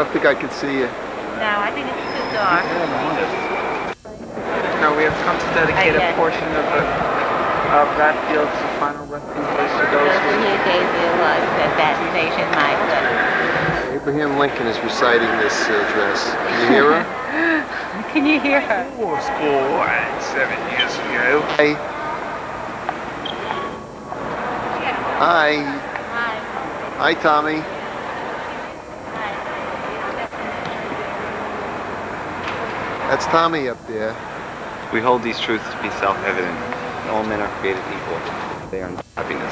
don't think I can see you. No, I think it's too dark. Now we have come to dedicate a portion of that field's final resting place to those who... Here gave their life at that station, Michael. Abraham Lincoln is reciting this address. Can you hear her? Can you hear her? War school 7 years ago. Hey. Hi. Hi. Hi, Tommy. That's Tommy up there. We hold these truths to be self-evident. All men are created equal. They are happiness.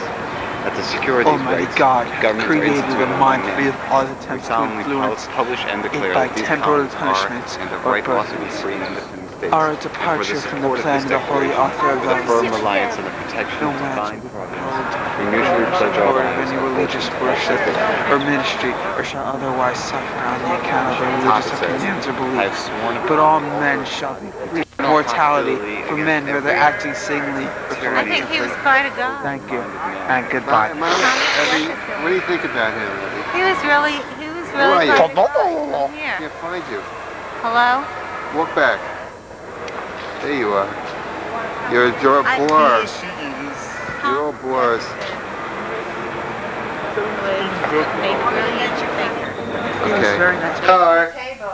That to secure these Almighty rights, God governments are created instituted a among mind men. free of all We attempts to solemnly influence publish and declare by that these temporal colonies punishments are and the or right also be births. free and independent states. Our And for departure the from the support of plan this of the holy declaration, author of with a firm life, reliance on the protection no of match divine will be providence, held we mutually pledge our or of lives any to religious worship or ministry, or shall otherwise suffer on the account of their religious opinions or I have beliefs. sworn But all men shall be free. Mortality for men, whether acting singly or I think he was quite a guy. Thank you, and goodbye. Evie, what do you think about him, Evie? He was really Who are you? quite a guy. I Here. can't find you. Hello? Walk back. There you are. You're a blur. You're all blurs. Maybe really at your finger. Okay. Car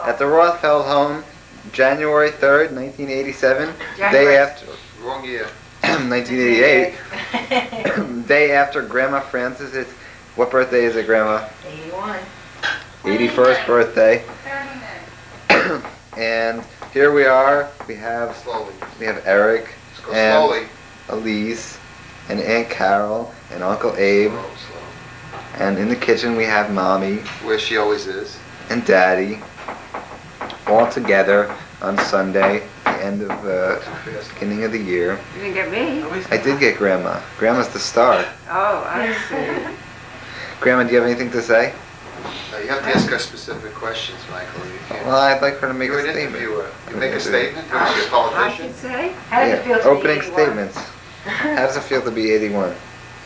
at the Rothfeld home, January 3rd, 1987, day after, Wrong year. 1988, day after Grandma Francis's, what birthday is it, Grandma? 81. 81st birthday. And here we are, we have Eric, Just go and slowly. Elise, and Aunt Carol, and Uncle Abe, and in the kitchen we have Mommy, Where she always is. and Daddy, all together on Sunday, the end of beginning of the year. You didn't get me? I did get Grandma. Grandma's the star. Oh, I see. Grandma, do you have anything to say? You have to ask her specific questions, Michael. You can't. Well, I'd like her to make You're a an statement. interviewer. You make a statement? What is she, a I politician? can say. How does it feel Yeah, to be opening 81? statements. How does it feel to be 81?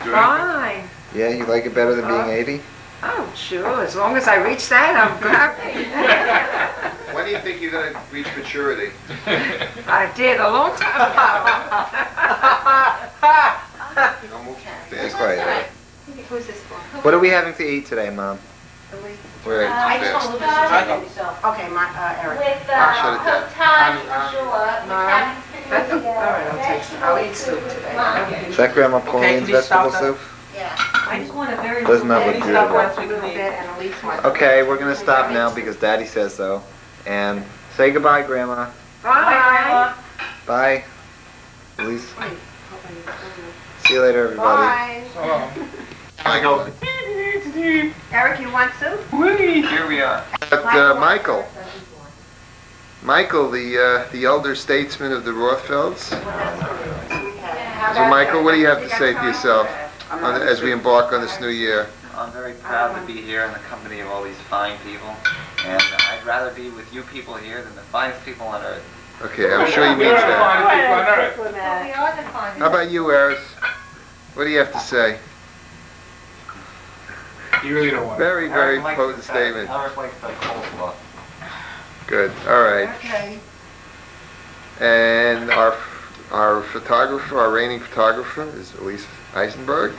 Fine. Yeah, you like it better than being 80? Oh, sure. As long as I reach that, I'm happy. When do you think you're going to reach maturity? I did a long time ago. No move Be fast. quiet. Who's this for? What are we having to eat today, Mom? We're I just fast. want to listen to yourself. Okay, Eric. With Shut it down. That's all right. I'll eat soup today. Is that Grandma Pauline's can you stop vegetable soup? I just want a very Doesn't that look a beautiful? little bit and Elise wants. Okay, we're gonna stop now because Daddy says so. And say goodbye, Grandma. Bye. Bye. Elise. See you later, everybody. Bye. Michael. Eric, you want soup? Here we are. But Michael. Michael, the elder statesman of the Rothfelds. So Michael, what do you have to say to yourself as we embark on this new year? I'm very proud to be here in the company of all these fine people, and I'd rather be with you people here than the finest people on earth. Okay, I'm sure you mean that. How about you, Eris? What do you have to say? You really don't want Very, very potent statement. Eric likes the coleslaw. Good. All right. Okay. And our photographer, our reigning photographer, is Elise Eisenberg.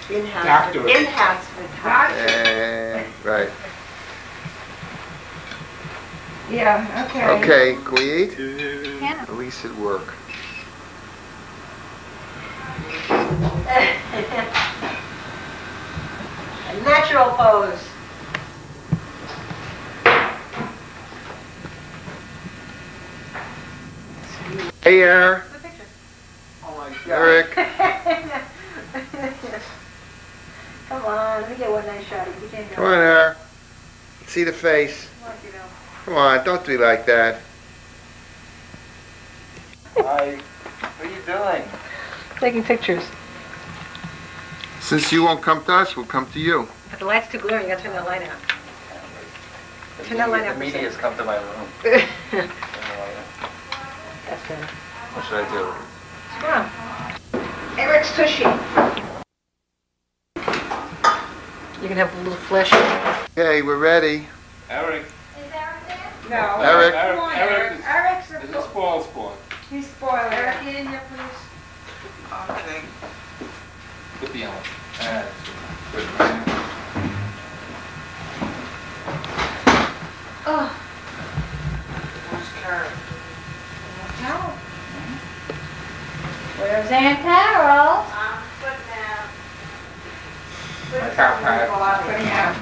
In-house photography. And right. Yeah, okay. Okay, can we eat? Elise at work. A natural pose. Hey, Eric. Eric. Come on, let me get one nice shot. You can't Come on, Eric. See the face. Come on, don't be like that. Hi. What are you doing? Taking pictures. Since you won't come to us, we'll come to you. But the light's too glaring, you gotta turn that light out. Turn that light out The for a media has second. come to my room. That's better. What should I do? Come on. Eric's tushy. You can have a little flesh. Okay, we're ready. Eric. Is Eric there? No. Eric. Eric's Is a spoil sport. He's spoiled. Eric, get in there, please. Okay. Put the yellow. Oh. Where's Karen? Carol. Where's Aunt Carol? I'm putting out. My car park. Putting out.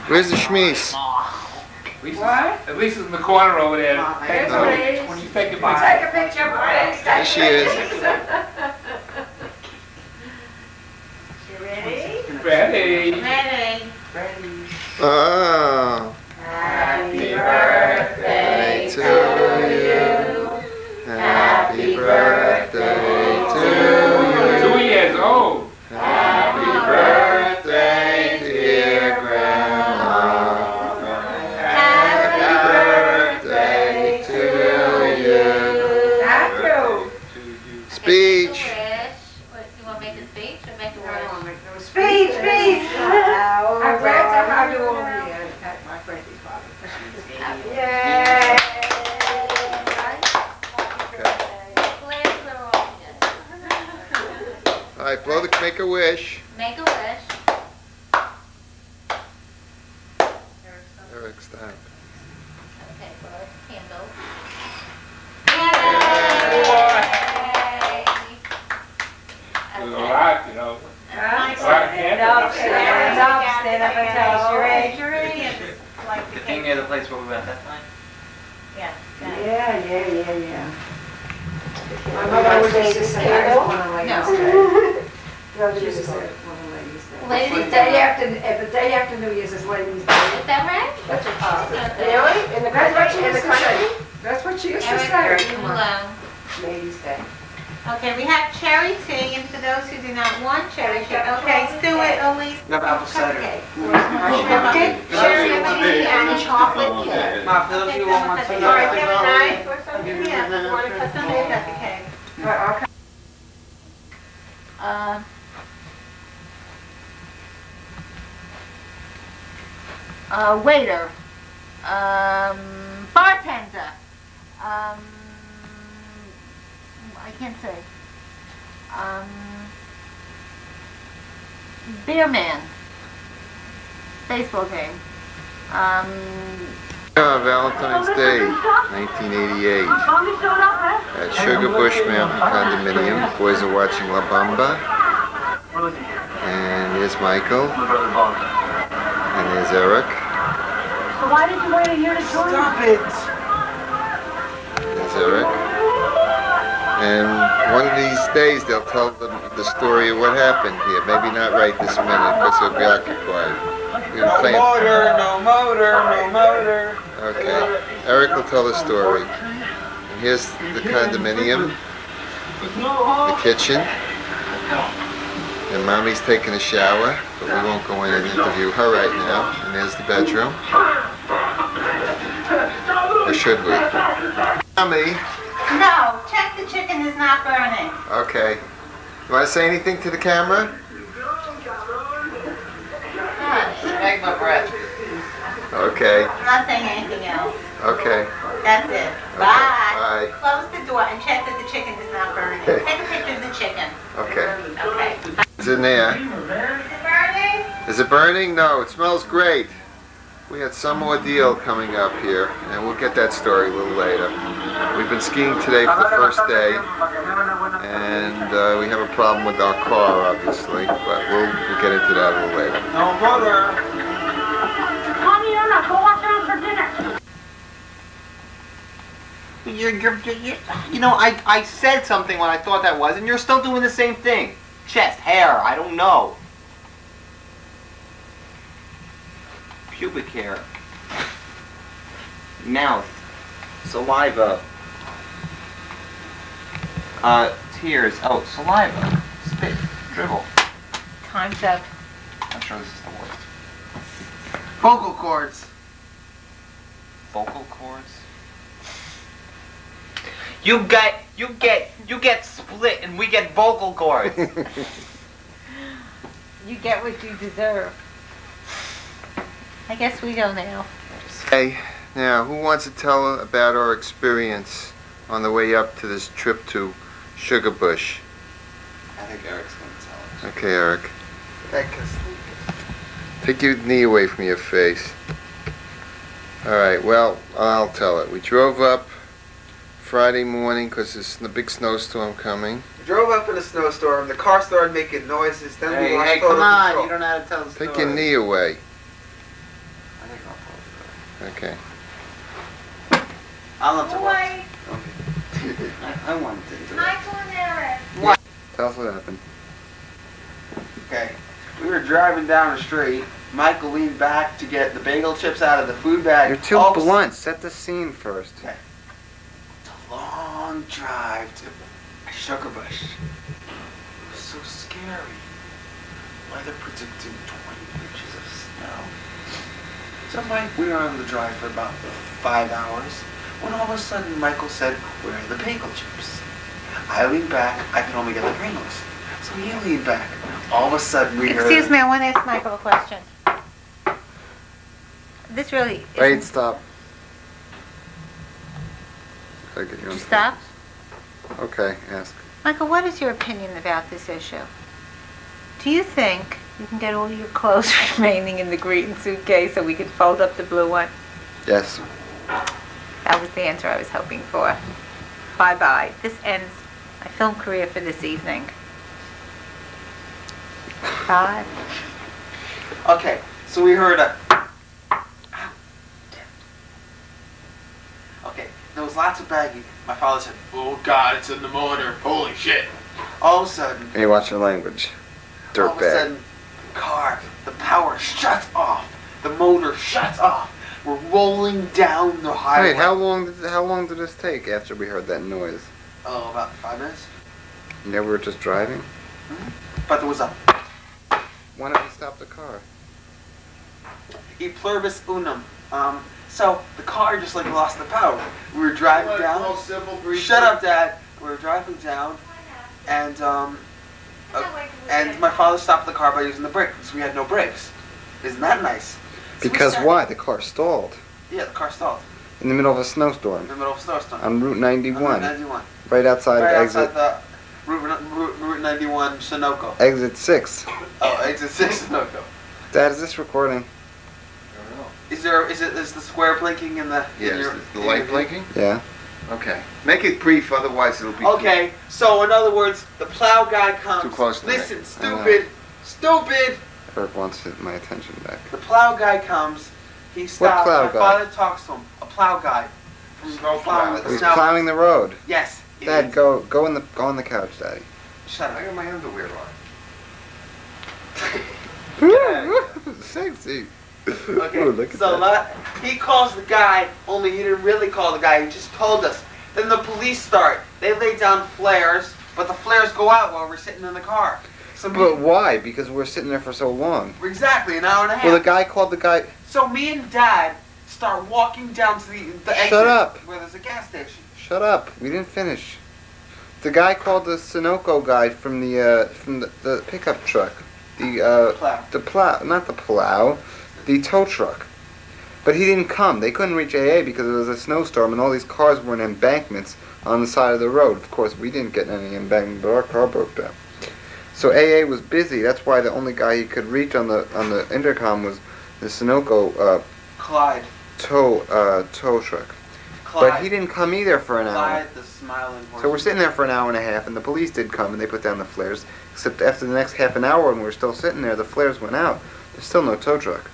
Where's the schmees? What? At least it's in the corner over there. There's Oh. Louise. When you take a Take picture. a picture, please. There she is. You ready? Ready. Ready. Ready. Oh. Happy birthday to you. Happy birthday to you. 2 years old. Happy birthday, dear Grandma. Happy birthday to you. Thank you. Speech. What, you want to make a speech or make a I word? don't wanna make no speech, speech. I'm glad to have you over here at my birthday party. Yay! All right, make a wish. Make a wish. Eric, stop. Okay, blow a candle. There's a Okay. lot, you know. Stand up, stand up, stand up and tell us your age. The thing near the place where we went that time? Yeah. got it. Yeah. My mother was used to say, I just want to lay No. She used to say, I just want to lay you stay. Ladies' The day after New Year's is Ladies' Day. Is that right? That's what Really? In the country? In the country? That's what she used to Eric, say. leave him alone. Ladies' Day. Okay, we have cherry tea, and for those who do not want cherry tea, okay, Stuart, Elise. No, apple cider. Cupcake. Cupcake? Cherry tea and chocolate cake. Ma, for those of you who want All some. right, give a knife or something, yeah, you want to cut some of the cake. Okay. Waiter, bartender, I can't say, beer man, baseball game, Valentine's Day, 1988. At Sugar Bush Mountain Condominium, the boys are watching La Bamba. And here's Michael. And there's Eric. So why did you wait a year to join? Stop it. There's Eric. And one of these days they'll tell them the story of what happened here. Maybe not right this minute because they'll be occupied. We're No playing. motor, no motor, no motor. Okay. Eric will tell the story. And here's the condominium, the kitchen, and Mommy's taking a shower, but we won't go in and interview her right now. And there's the bedroom. Or should we? Mommy. No, check the chicken is not burning. Okay. You want to say anything to the camera? Make my breath. Okay. I'm not saying anything else. Okay. That's it. Okay. Bye. Bye. Close the door and check that the chicken is not burning. Okay. Take a picture of the chicken. Okay. Okay. It's in there. Is it burning? Is it burning? No, it smells great. We had some ordeal coming up here, and we'll get that story a little later. We've been skiing today for the first day, and we have a problem with our car, obviously, but we'll get into that a little later. No motor. Mommy, Anna, go wash hands for dinner. You know, I said something when I thought that was, and you're still doing the same thing. Chest, hair, I don't know. Pubic hair. Mouth. Saliva. Tears. Oh, saliva. Spit. Dribble. Time's up. I'm sure this is the worst. Vocal cords. Vocal cords? You get split and we get vocal cords. You get what you deserve. I guess we go now. Hey, now who wants to tell about our experience on the way up to this trip to Sugar Bush? I think Eric's gonna tell us. Okay, Eric. Take us. Take your knee away from your face. Alright, well, I'll tell it. We drove up Friday morning because there's a big snowstorm coming. We drove up in a snowstorm. The car started making noises. Then we lost Hey, total come on! control. You don't know how to tell the story. Take your knee away. I think I'll tell the story. Okay. I'll interrupt. Boy, I wanted to interrupt. Michael and Eric. Tell us what happened. Okay. We were driving down the street. Michael leaned back to get the bagel chips out of the food bag. You're too All of a blunt. Set the scene first. It's a long drive to Sugar Bush. It was so scary. Weather predicting 20 inches of snow. So we were on the drive for about 5 hours when all of a sudden Michael said, "Where are the bagel chips?" I leaned back. I could only get the Pringles. So he leaned back. All of a sudden we heard... Excuse me, I want to ask Michael a question. This really Wait, isn't... stop. Okay, Did you stop? Okay, ask. Michael, what is your opinion about this issue? Do you think you can get all your clothes remaining in the green suitcase so we could fold up the blue one? Yes. That was the answer I was hoping for. Bye-bye. This ends my film career for this evening. Bye. Okay, so we heard a... Okay, there was lots of bagging. My father said, "Oh God, it's in the motor. Holy shit." All of a sudden, Hey, watch your language. all of a Dirtbag. sudden, the car, the power shuts off. The motor shuts off. We're rolling down the highway. Wait, how long did this take after we heard that noise? Oh, about 5 minutes. Yeah, we were just driving? But there was a Why did we stop the car? e pluribus unum. So the car just like lost the power. We were driving down. Shut up, Dad. We were driving down, and my father stopped the car by using the brake because we had no brakes. Isn't that nice? So we Because started- why? The car stalled. Yeah, the car stalled In the middle of a in snowstorm. the middle of a snowstorm. On Route 91. 91. Right outside Right exit outside the Route 91 Sunoco. exit 6. Oh, exit 6 Sunoco. Dad, is this recording? Is the square blinking in the? in your- in your- blinking? Yeah. Okay. Make it brief, otherwise it'll be... Okay, so in other words, the plow guy comes. Too close to me. Listen, I know. stupid. Eric wants my attention back. The plow guy comes. He stops. plow My guy? father talks to him. A plow guy. From plowing the He's snow. plowing the road. Yes. Dad, go on the couch, Daddy. Shut up. got my underwear on. Sexy. Okay. Ooh, look at So that. he calls the guy. Only he didn't really call the guy. He just told us. Then the police start. They lay down flares, but the flares go out while we're sitting in the car. So But why? Because we're sitting there for so long. exactly an hour and a half. Well, the guy called the guy... So me and Dad start walking down to the exit Shut up. where there's a gas station. Shut up. We didn't finish. The guy called the Sunoco guy from the pickup truck. Plow. The plow, not the plow, the tow truck. But he didn't come. They couldn't reach AA because it was a snowstorm and all these cars were in embankments on the side of the road. Of course, we didn't get in any embankment, but our car broke down. So AA was busy. That's why the only guy he could reach on the intercom was the Sunoco Clyde. tow truck. Clyde. But he didn't come either for an hour. Clyde, the smiling horse. So we're sitting there for an hour and a half, and the police did come, and they put down the flares. Except after the next half an hour, when we were still sitting there, the flares went out. There's still no tow truck.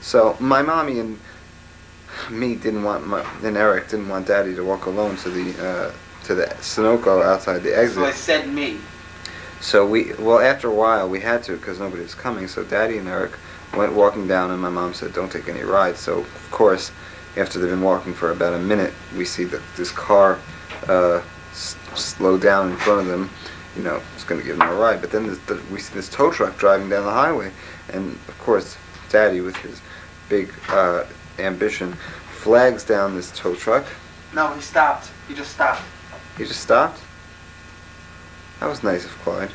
So my mommy and me and Eric didn't want Daddy to walk alone to the Sunoco outside the exit. So I said me. So after a while, we had to because nobody was coming. So Daddy and Eric went walking down, and my mom said, "Don't take any rides." So of course, after they've been walking for about a minute, we see that this car slow down in front of them. You know, it's going to give them a ride. But then we see this tow truck driving down the highway, and of course, Daddy, with his big ambition, flags down this tow truck. No, he stopped. He just stopped. He just stopped. That was nice of Clyde.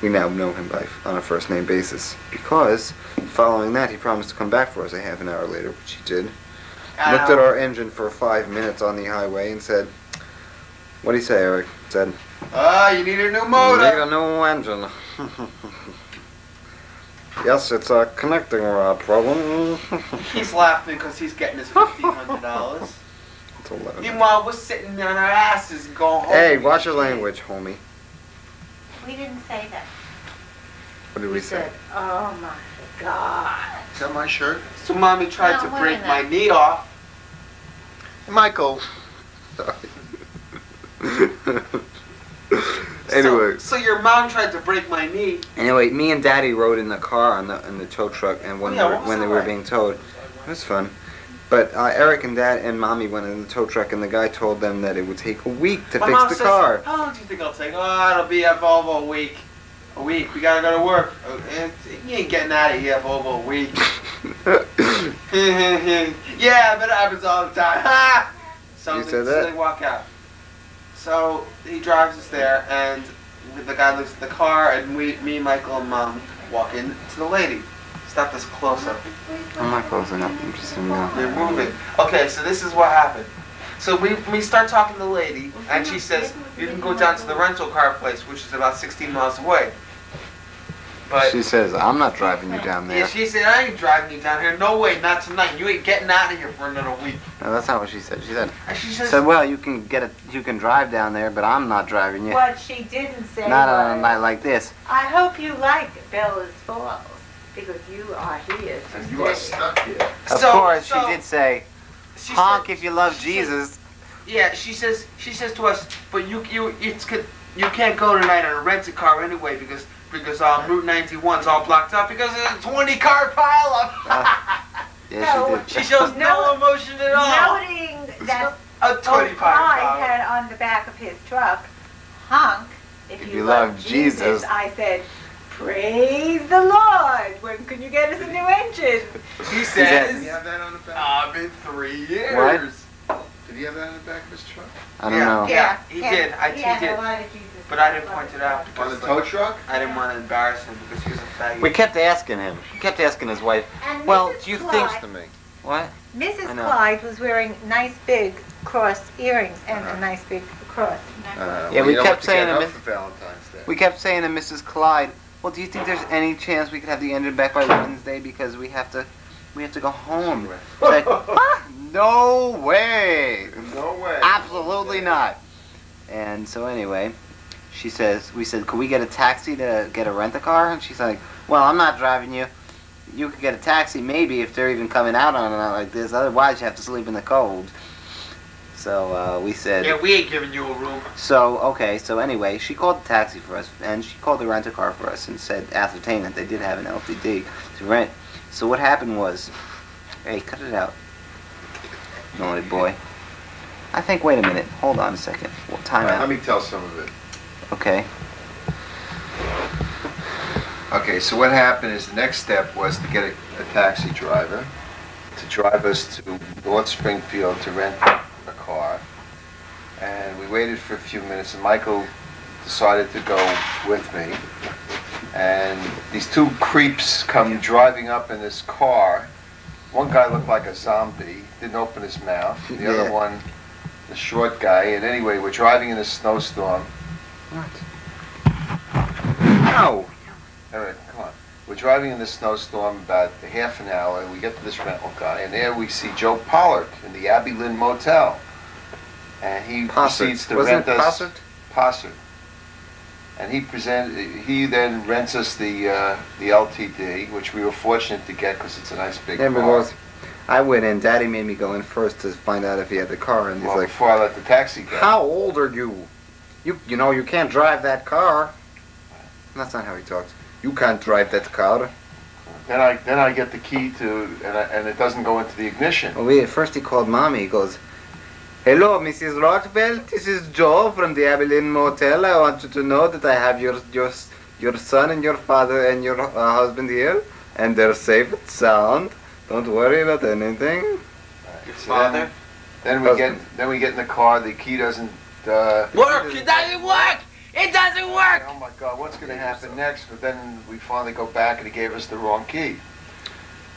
We now know him on a first name basis because following that he promised to come back for us a half an hour later, which he did. Looked at our engine for 5 minutes on the highway and said, "What do you say, Eric?" Said, You need a new "Need motor. a new engine." Yes, it's a connecting rod problem. He's laughing because he's getting his $1,500. It's 11. Meanwhile, we're sitting on our asses going home. Hey, watch your language, homie. We didn't say that. What did we say? said, oh my God. Is that my shirt? So mommy tried No, to wait a break my minute. knee off. Michael. Anyway. So your mom tried to break my knee. Anyway, me and Daddy rode in the car in the tow truck, and when Yeah, what was when that they were like? being towed, it was fun. But Eric and Dad and Mommy went in the tow truck, and the guy told them that it would take a week to My fix mom the says, car. How long do you think I'll take? Oh, it'll be at Volvo a week. A week. We gotta go to work. You ain't getting out of here for over a week. Yeah, but it happens all the time. So You said that? they walk out. So he drives us there, and the guy looks at the car, and me, Michael, and Mom walk in to the lady. Stop this close up. I'm not close enough. I'm just You're moving. Okay, so this is what happened. So we start talking to the lady, and she says, you can go down to the rental car place, which is about 16 miles away. But She says, "I'm not driving you down yeah, there." she said, I ain't driving you down here. No way, not tonight. You ain't getting out of here for another week. No, that's not what she said. She said, And she says, "Well, you can drive down there, but I'm not driving you. What she didn't say Not on a was, night like this." I hope you like Bella's Falls, because you are here to And you are stay. stuck here. Of So- course, so- she did say, she "Honk said- if you love she said- Jesus." Yeah, she says to us, but you can't go tonight on a rented car anyway because Route 91's all blocked up because of a 20-car pileup. Yeah, No, she She shows no emotion at all. Noting that A old 20-car Clyde pileup. had on the back of his truck, honk, if you love Jesus. I said, praise the Lord. When can you get us a new engine? He Did says, he have that on the back? in 3 years. Did he have that on the back of his truck? I don't know. Yeah, he did. He He had did. a lot of Jesus. But I didn't point it out On the because tow truck? I didn't want to embarrass him because he was a faggot. We kept asking him. We kept asking his wife, And "Well, Mrs. do you Clyde, think To me. what?" I Mrs. know. Clyde was wearing nice big cross earrings and a nice big cross. Yeah, we you know kept what to saying get to her Miss- for Valentine's Day. We kept saying to Mrs. Clyde, "Well, do you think there's any chance we could have the engine back by Wednesday because we have to go home?" She's like, "Ah, no way. No way. Absolutely not." And so anyway, we said, "Could we get a taxi to get a rent-a-car?" And she's like, "Well, I'm not driving you. You could get a taxi maybe if they're even coming out on a night like this. Otherwise, you have to sleep in the cold." So we said, Yeah, we ain't giving you a room. So anyway, she called the taxi for us, and she called the rent-a-car for us and ascertained that they did have an LTD to rent. So what happened was, hey, cut it out, naughty boy. Wait a minute, hold on a second. Well, time Let out. me tell some of it. Okay. Okay, so what happened is the next step was to get a taxi driver to drive us to North Springfield to rent a car. And we waited for a few minutes, and Michael decided to go with me. And these two creeps come driving up in this car. One guy looked like a zombie, didn't open his mouth. The Yeah. other one, the short guy. And anyway, we're driving in a snowstorm. What? No. All right, come on. We're driving in the snowstorm about a half an hour. We get to this rental guy, and there we see Joe Pollard in the Abbey Lynn Motel. And he proceeds to Wasn't rent it us Possard? Possard. And he then rents us the LTD, which we were fortunate to get because it's a nice big Yeah, car. because I went in. Daddy made me go in first to find out if he had the car, and he's Well, like, before I let the taxi go. "How old are you? You know you can't drive that car." That's not how he talks. "You can't drive that car." Then I get the key to, and it doesn't go into the ignition. Well, first he called Mommy. He goes, "Hello, Mrs. Rothwell. This is Joe from the Abilene Motel. I want you to know that I have your son and your father and your husband here, and they're safe and sound. Don't worry about anything." Your So father? Then we get in the car. The key doesn't. Work! It doesn't work! It doesn't work! Oh my God, what's going to happen next? But then we finally go back and he gave us the wrong key.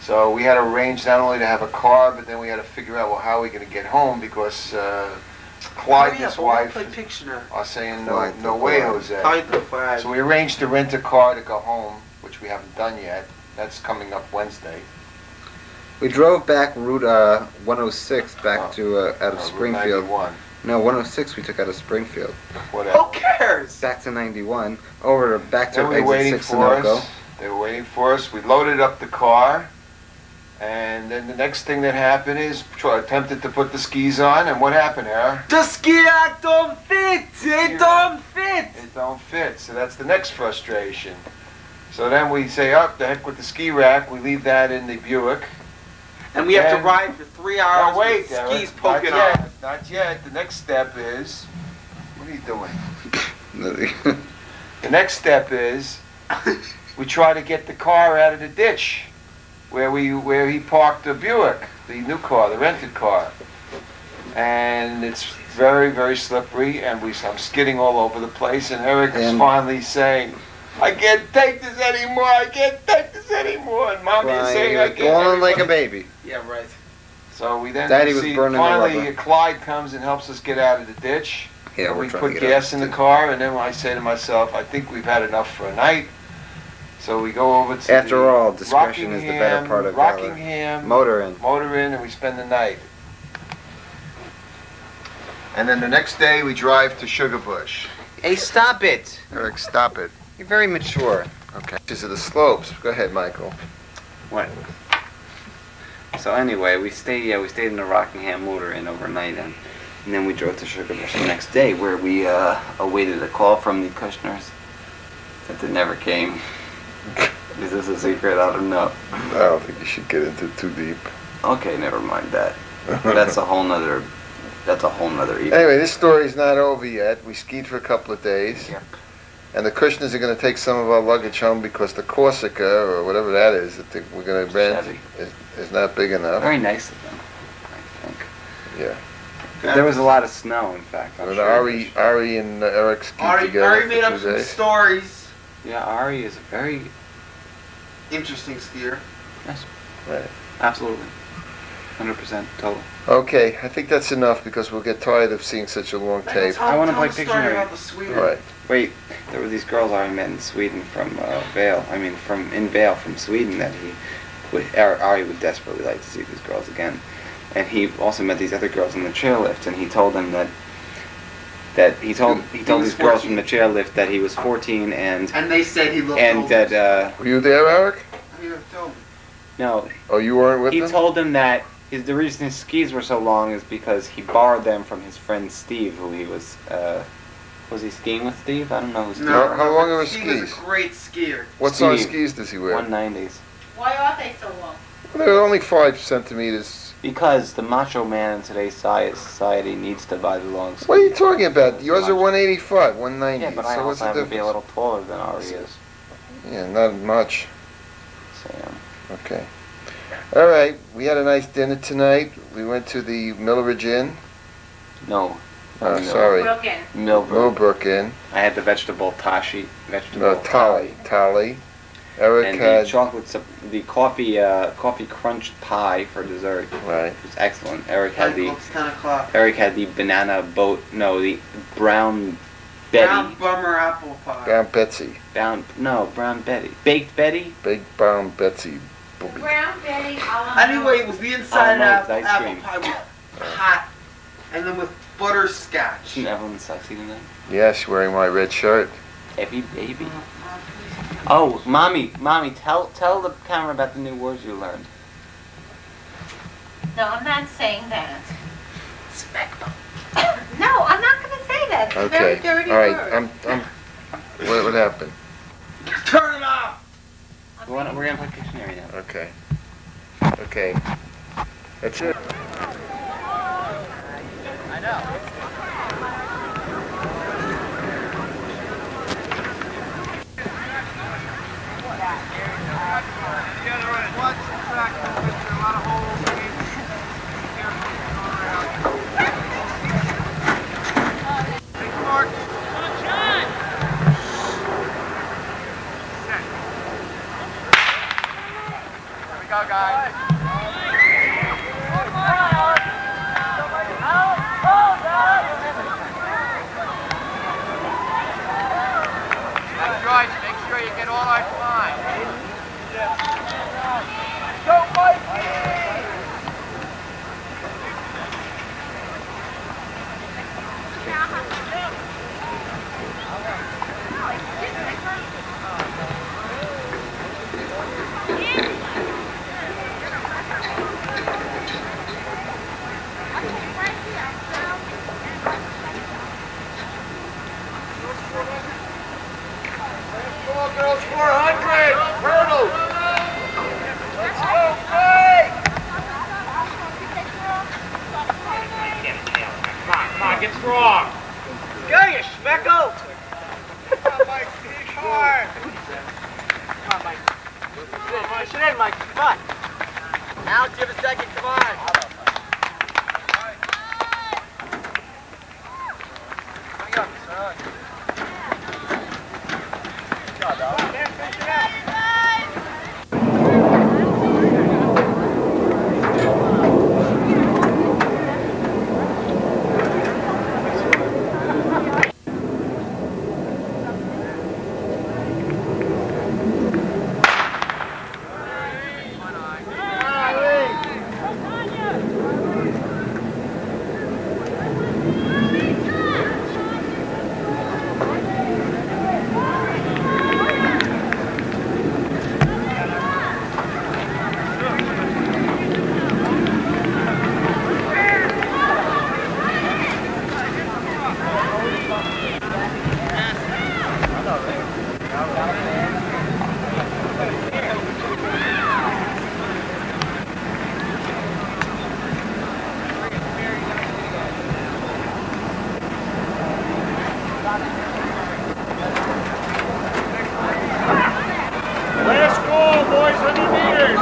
So we had to arrange not only to have a car, but then we had to figure out, well, how are we going to get home? Because Clyde, his wife, are saying, no way, Jose. So we arranged to rent a car to go home, which we haven't done yet. That's coming up Wednesday. We drove back Route 106 back to out of Springfield. Route 91. No, 106 we took out of Springfield. Whatever. Who cares? Back to 91. Back to Then we were exit waiting 6 for Sunoco. us. They were waiting for us. We loaded up the car. And then the next thing that happened is attempted to put the skis on. And what happened, Eric? The ski rack don't fit! It don't fit! It don't fit. So that's the next frustration. So then we say, up the heck with the ski rack. We leave that in the Buick. And we have to And- ride for 3 hours Now wait, with Eric. skis poking Not yet. off. Not yet. The next step is... What are you doing? The next step is we try to get the car out of the ditch where he parked the Buick, the new car, the rented car. And it's very, very slippery, and I'm skidding all over the place, and Eric is finally saying, I can't take this anymore, I can't take this anymore. And Mommy is saying, I can't. Going like a baby. Yeah, right. So we then Daddy was see, burning the finally rubber. Clyde comes and helps us get out of the ditch. Yeah, And we're we trying put to get gas out. in the car, and then I say to myself, I think we've had enough for a night. So we go over to After all, discretion is the better part of valor. Rockingham, Motor in. and we spend the night. And then the next day we drive to Sugarbush. Hey, stop it! Eric, stop it. You're very mature. Okay. These are the slopes. Go ahead, Michael. What? So anyway, we stayed in the Rockingham Motor Inn overnight, and then we drove to Sugarbush the next day, where we awaited a call from the Kushners. That never came. Is this a secret? I don't know. I don't think you should get into it too deep. Okay, never mind that. That's a whole nother evening. Anyway, this story's not over yet. We skied for a couple of days. Yep. And the Kushners are going to take some of our luggage home because the Corsica, or whatever that is, that we're going to rent Chevy. is not big enough. Very nice of them, I think. Yeah. There was a lot of snow, in fact. I'm But sure. Ari and Eric skied Ari together made for up 2 some days. stories. Yeah, Ari is a very... Interesting skier. Yes, Right. absolutely. 100% total. Okay, I think that's enough because we'll get tired of seeing such a long tape. I wanna play Tell the story Pictionary. about the Sweden. Right. Wait, there were these girls I met in Sweden from Vail. I mean, in Vail from Sweden that Ari would desperately like to see these girls again. And he also met these other girls in the chairlift, and he told them he told these girls from the chairlift that he was 14 and they said he looked and older. that Were you there, Eric? You told me. no, Oh, you weren't with he them? told them that the reason his skis were so long is because he borrowed them from his friend Steve, who he was he skiing with Steve? I don't know who Steve. No. How long are his He was skis? a great skier. What Steve. size skis does he wear? 190s. Why are they so long? They're only 5 centimeters. Because the macho man in today's society needs to buy the long skis. What are you talking about? Yours are 185, 190. Yeah, but I so what's also the have to be a difference? little taller than Ari is. Yeah, not much. So, Okay. All right. We had a nice dinner tonight. We went to the Milleridge Inn. no. Sorry. Broken. Millbrook. Millbrook Inn. I had the vegetable No, Tolly. Eric And had... the the coffee crunch pie for dessert. Right. It was excellent. Eric had It's 10 o'clock. the banana boat. No, the brown Betty. Brown bummer apple pie. Brown Betsy. Brown Betty. Baked Betty. Big Brown Betsy. Brown Betty a la Anyway, it was the inside Almost apple, ice apple cream. pie was hot, and then with butterscotch. Isn't Evelyn sexy tonight? Yes, wearing my red shirt. Evie, baby. Oh, mommy, tell the camera about the new words you learned. No, I'm not saying that. No, I'm not going to say that. It's a very Okay. dirty All right. word. What happened? Turn it off! We're gonna play Pictionary now. Okay. Okay. That's it. go, guys. That's right. Make sure you get all our time. Go, Mikey! Come on, girls, 400! Hurdle! Let's go, Faye! Come on, get strong. Go, you schmeckle! Come on, Mike, speak hard! Come on, Mike. Sit in, Mike. Come on. Alex, you have a second. Come on. Last call, boys, 100 meters.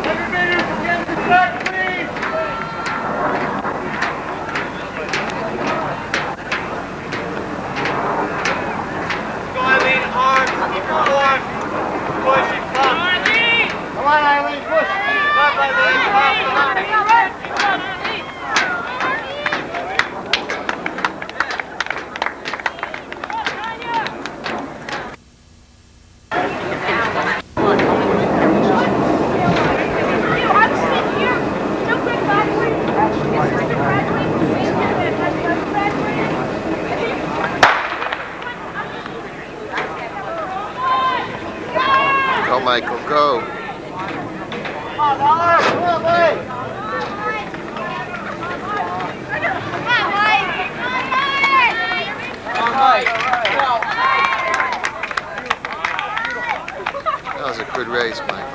100 meters against the back, please. Go, Eileen, arms. Keep your arms. Push it, come. Come on, Eileen, push. Come on, Eileen, come on. Go, Michael, go. Come on, Alex. Come on, Lee. That was a good race, Michael.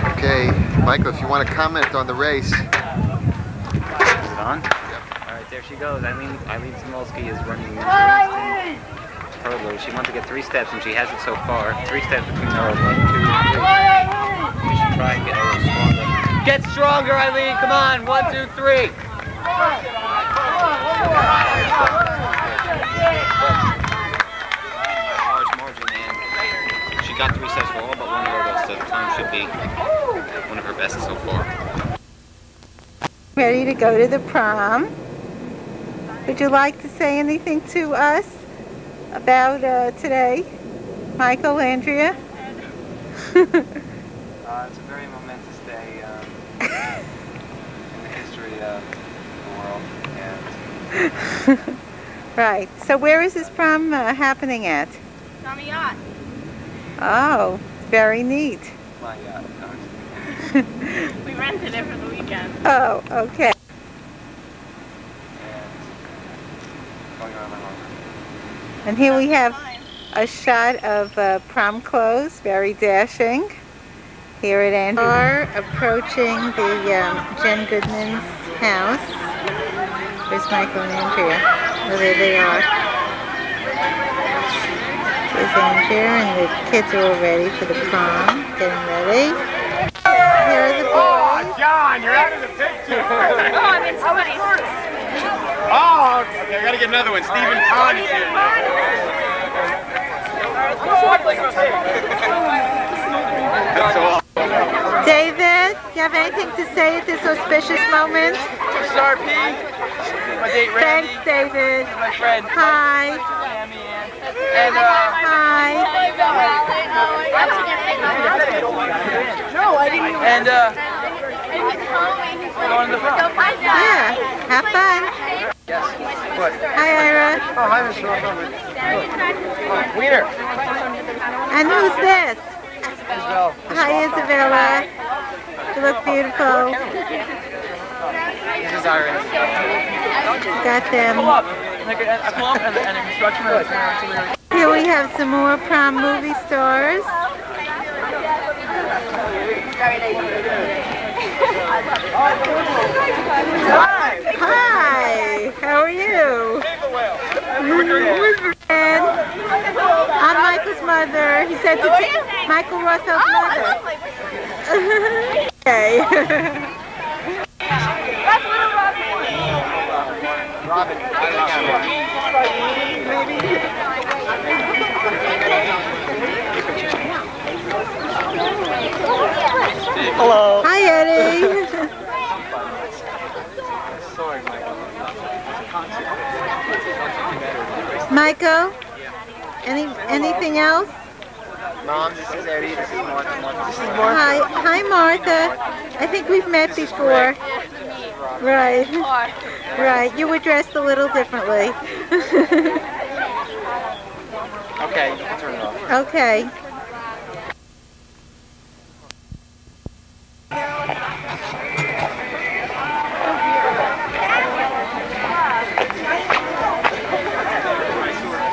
Okay, Michael, if you want to comment on the race. Is it on? All right, there she goes. Eileen Smolsky is running hurdler. She wants to get 3 steps, and she has it so far. 3 steps between her. 1, 2, 3. We should try and get a little stronger. Get stronger, Eileen. Come on. 1, 2, 3. Large margin, and she got 3 steps for all but 1 hurdle, so the time should be one of her best so far. Ready to go to the prom? Would you like to say anything to us about today, Michael, Andrea? It's a very momentous day in the history of the world, and Right. So where is this prom happening at? It's on a yacht. Oh, very neat. My yacht. We rented it for the weekend. Oh, okay. Going around my home. And here we have a shot of prom clothes, very dashing. Here at Andrew. We are approaching the Jen Goodman's house. There's Michael and Andrea. Oh, there they are. There's Andrea, and the kids are all ready for the prom, getting ready. Here are the boys. John, you're out of the picture. Oh, I'm in somebody's. Oh, okay, I gotta get another one. Stephen Kahn is here. That's all. David, you have anything to say at this auspicious moment? This is RP, my date Randy, Thanks, David. my friend Hi. Tammy, and Hi. no, I didn't. And going to the front. Yeah, have fun. Yes. What? Hi, Ira. Oh, hi, Mr. Wiener. And who's this? Isabel. Hi, Isabella. You look beautiful. This is Ira. Got them. Pull up. I pull up and the construction man. Here we have some more prom movie stars. Hi, how are you? And I'm Michael's mother. He said to Michael Rothfeld's mother. Okay. Robin. Hello. Hi, Eddie. Sorry, Michael, anything else? Mom, this is Eddie. This is Martha. This is Martha. Hi, Martha. I think we've met before. Right. Right. You were dressed a little differently. Okay, you can turn it off. Okay.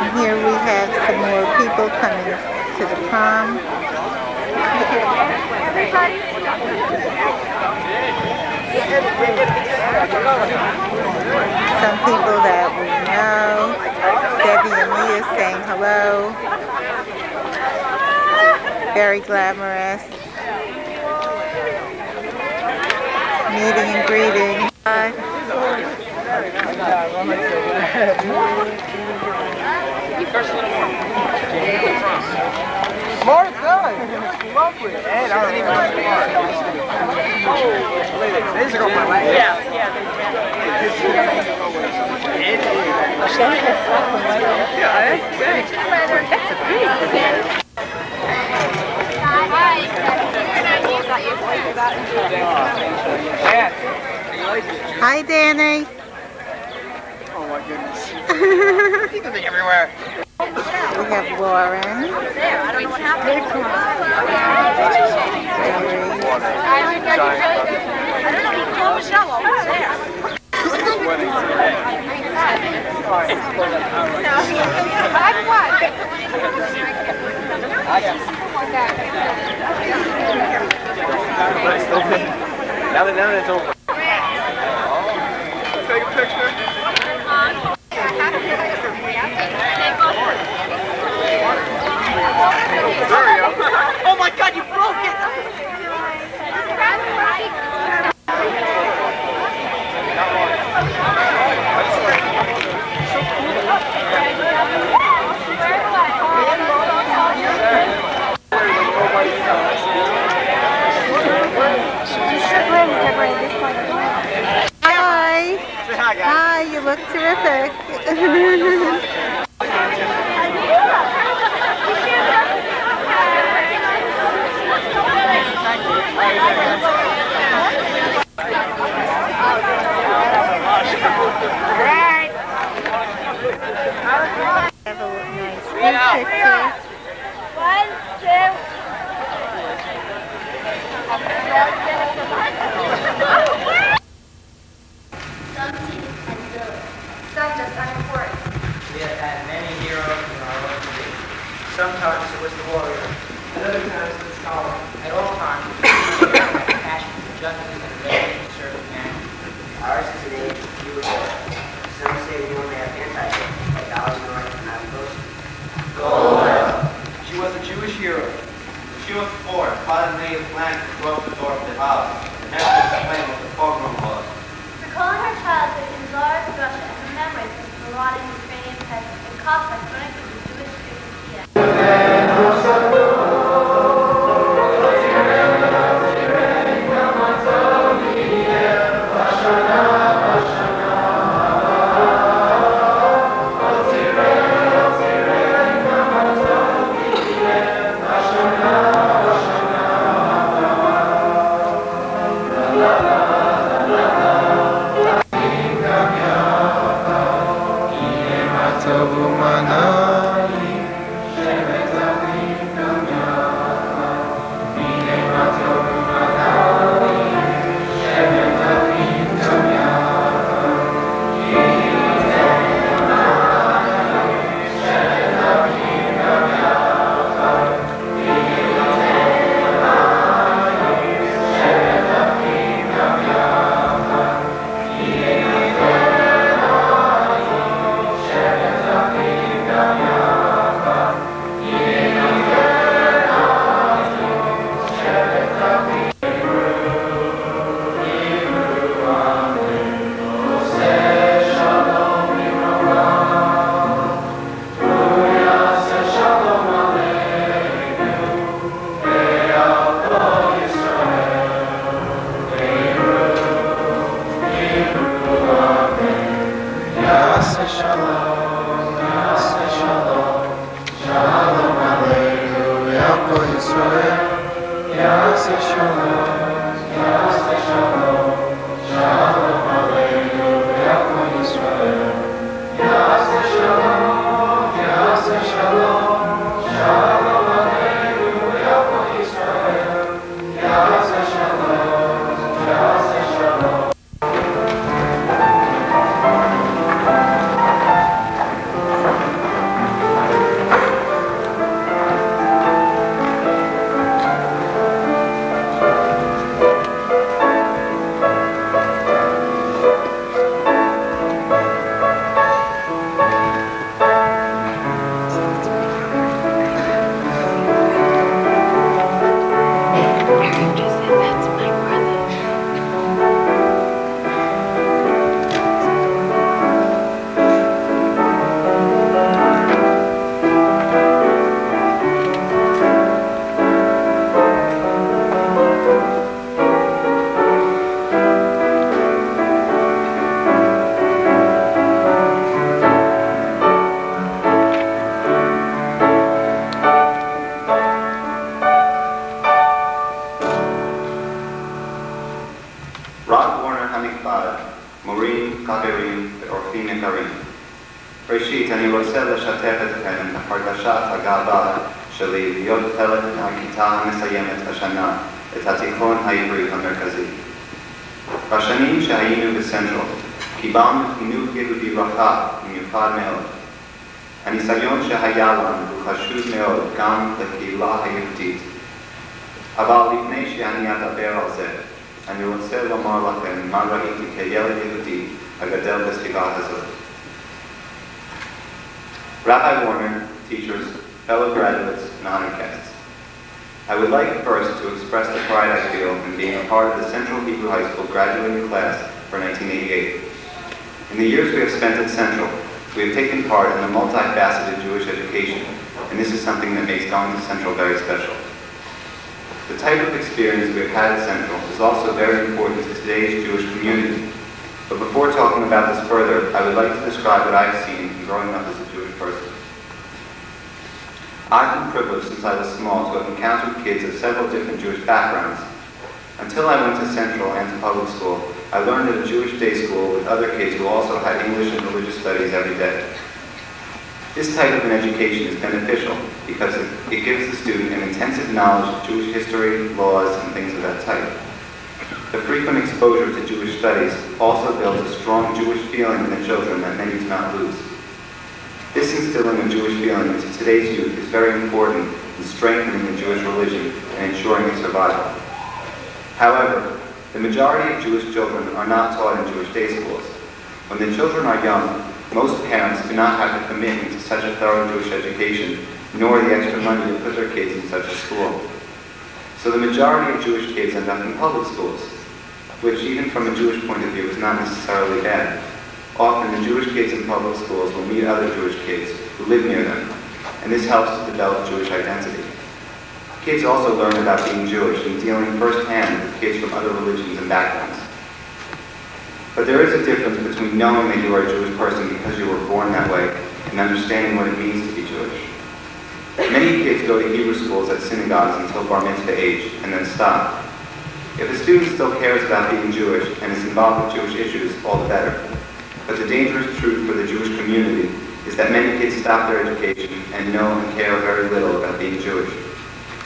And here we have some more people coming to the prom. Some people that we know. Debbie and Leah saying hello. Very glamorous. Meeting and greeting. Martha! Lovely. And I These are going my way. Hi, Danny. Oh my goodness. You can be everywhere. We have Lauren. I don't know what happened. I don't know. He called Michelle while we were there. I what? Now that it's over. Take a picture. There we go. Oh my God, you broke it! Hi. Say hi, guys. Hi, you look terrific. Some just unimportant. We have had many heroes in our organization. Sometimes it was the warrior, at other times the scholar. At all times, we have had passion for justice and readiness to serve humanity. Ours is an age of few words. Some say we only have anti-hate, like Ali North and Abu She was a Jewish hero. She was poor, fought in native land to cross the door of the house, and never explained what the pogrom was. Recalling her childhood in Tsarist Russia and her memories of marauding Ukrainian peasants and Cossacks running through the Jewish streets of Kiev. ראשית, אני רוצה לשתף אתכם בהרגשת הגאווה שלי להיות חלק מהכיתה המסיימת השנה את התיכון העברי המרכזי. בשנים שהיינו בסנטרל, קיבלנו חינוך יהודי רחב ומיוחד מאוד. הניסיון שהיה לנו הוא חשוב מאוד גם לקהילה היהודית. אבל לפני שאני אדבר על זה, אני רוצה לומר לכם מה ראיתי כילד יהודי הגדל בסביבה הזאת. Rabbi Warner, teachers, fellow graduates, and honored guests, I would like first to express the pride I feel in being a part of the Central Hebrew High School graduating class for 1988. In the years we have spent at Central, we have taken part in a multifaceted Jewish education, and this is something that makes going to Central very special. The type of experience we have had at Central is also very important to today's Jewish community. But before talking about this further, I would like to describe what I've seen in growing up as a Jewish person. I've been privileged since I was small to have encountered kids of several different Jewish backgrounds. Until I went to Central and to public school, I learned at a Jewish day school with other kids who also had English and religious studies every day. This type of an education is beneficial because it gives the student an intensive knowledge of Jewish history, laws, and things of that type. The frequent exposure to Jewish studies also builds a strong Jewish feeling in the children that many do not lose. This instilling of Jewish feeling into today's youth is very important in strengthening the Jewish religion and ensuring its survival. However, the majority of Jewish children are not taught in Jewish day schools. When the children are young, most parents do not have the commitment to such a thorough Jewish education, nor the extra money to put their kids in such a school. So the majority of Jewish kids end up in public schools, which even from a Jewish point of view is not necessarily bad. Often the Jewish kids in public schools will meet other Jewish kids who live near them, and this helps to develop Jewish identity. Kids also learn about being Jewish and dealing firsthand with kids from other religions and backgrounds. But there is a difference between knowing that you are a Jewish person because you were born that way and understanding what it means to be Jewish. Many kids go to Hebrew schools at synagogues until bar mitzvah age and then stop. If a student still cares about being Jewish and is involved with Jewish issues, all the better. But the dangerous truth for the Jewish community is that many kids stop their education and know and care very little about being Jewish.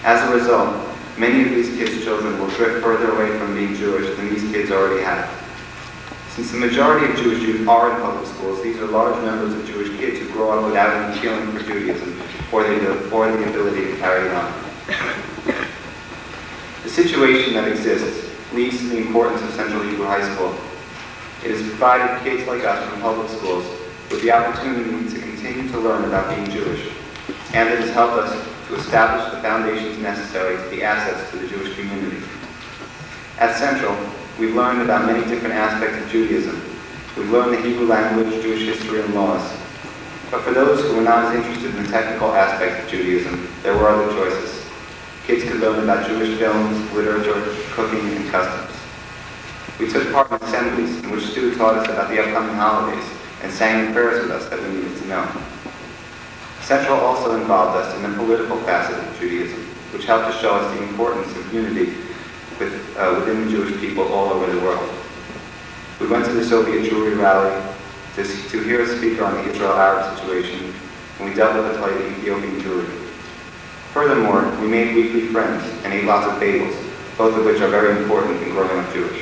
As a result, many of these kids' children will drift further away from being Jewish than these kids already have. Since the majority of Jewish youth are in public schools, these are large numbers of Jewish kids who grow up without any feeling for Judaism or the ability to carry it on. The situation that exists leads to the importance of Central Hebrew High School. It has provided kids like us from public schools with the opportunity to continue to learn about being Jewish, and it has helped us to establish the foundations necessary to be assets to the Jewish community. At Central, we've learned about many different aspects of Judaism. We've learned the Hebrew language, Jewish history, and laws. But for those who were not as interested in the technical aspects of Judaism, there were other choices. Kids could learn about Jewish films, literature, cooking, and customs. We took part in assemblies in which Stu taught us about the upcoming holidays and sang the prayers with us that we needed to know. Central also involved us in the political facet of Judaism, which helped to show us the importance of unity within the Jewish people all over the world. We went to the Soviet Jewry rally to hear a speaker on the Israel-Arab situation, and we dealt with the plight of Ethiopian Jewry. Furthermore, we made weekly friends and ate lots of bagels, both of which are very important in growing up Jewish.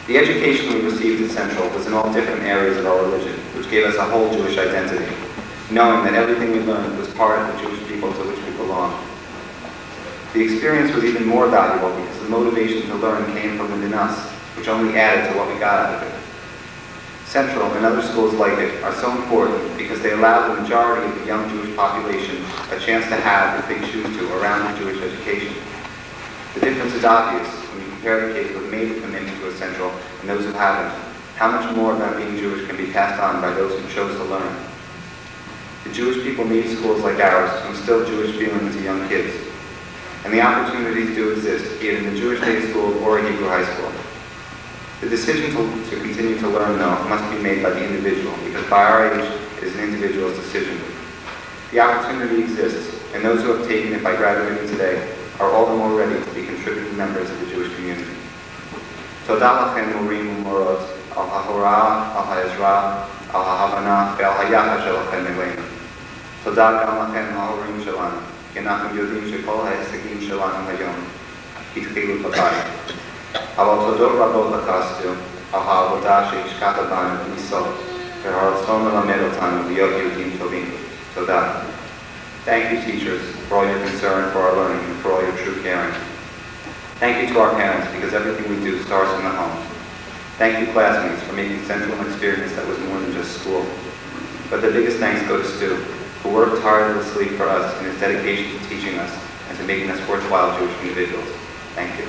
The education we received at Central was in all different areas of our religion, which gave us a whole Jewish identity, knowing that everything we learned was part of the Jewish people to which we belonged. The experience was even more valuable because the motivation to learn came from within us, which only added to what we got out of it. Central and other schools like it are so important because they allow the majority of the young Jewish population a chance to have, if they choose to, a rounded Jewish education. The difference is obvious when you compare the kids who have made the commitment to a Central and those who haven't. How much more about being Jewish can be passed on by those who chose to learn? The Jewish people need schools like ours to instill Jewish feelings into young kids. And the opportunities do exist, be it in the Jewish day school or a Hebrew high school. The decision to continue to learn, though, must be made by the individual, because by our age, it is an individual's decision. The opportunity exists, and those who have taken it by graduating today are all the more ready to be contributing members of the Jewish community. Todah lachem morim umorot, al hahorah, al ha'ezrah, al ha'havana, ve'al hayacha shelachem eleinu. Todah gam lachem ha'horim shelanu, כי אנחנו יודעים שכל ההישגים שלנו היום התחילו בבית. אבל תודות רבות לך, סטו, על העבודה שהשקעת בנו בלי סוף, והרצון ללמד אותנו להיות יהודים טובים. תודה. Thank you, teachers, for all your concern for our learning and for all your true caring. Thank you to our parents, because everything we do starts in the home. Thank you, classmates, for making Central an experience that was more than just school. But the biggest thanks go to Stu, who worked tirelessly for us in his dedication to teaching us and to making us worthwhile Jewish individuals. Thank you.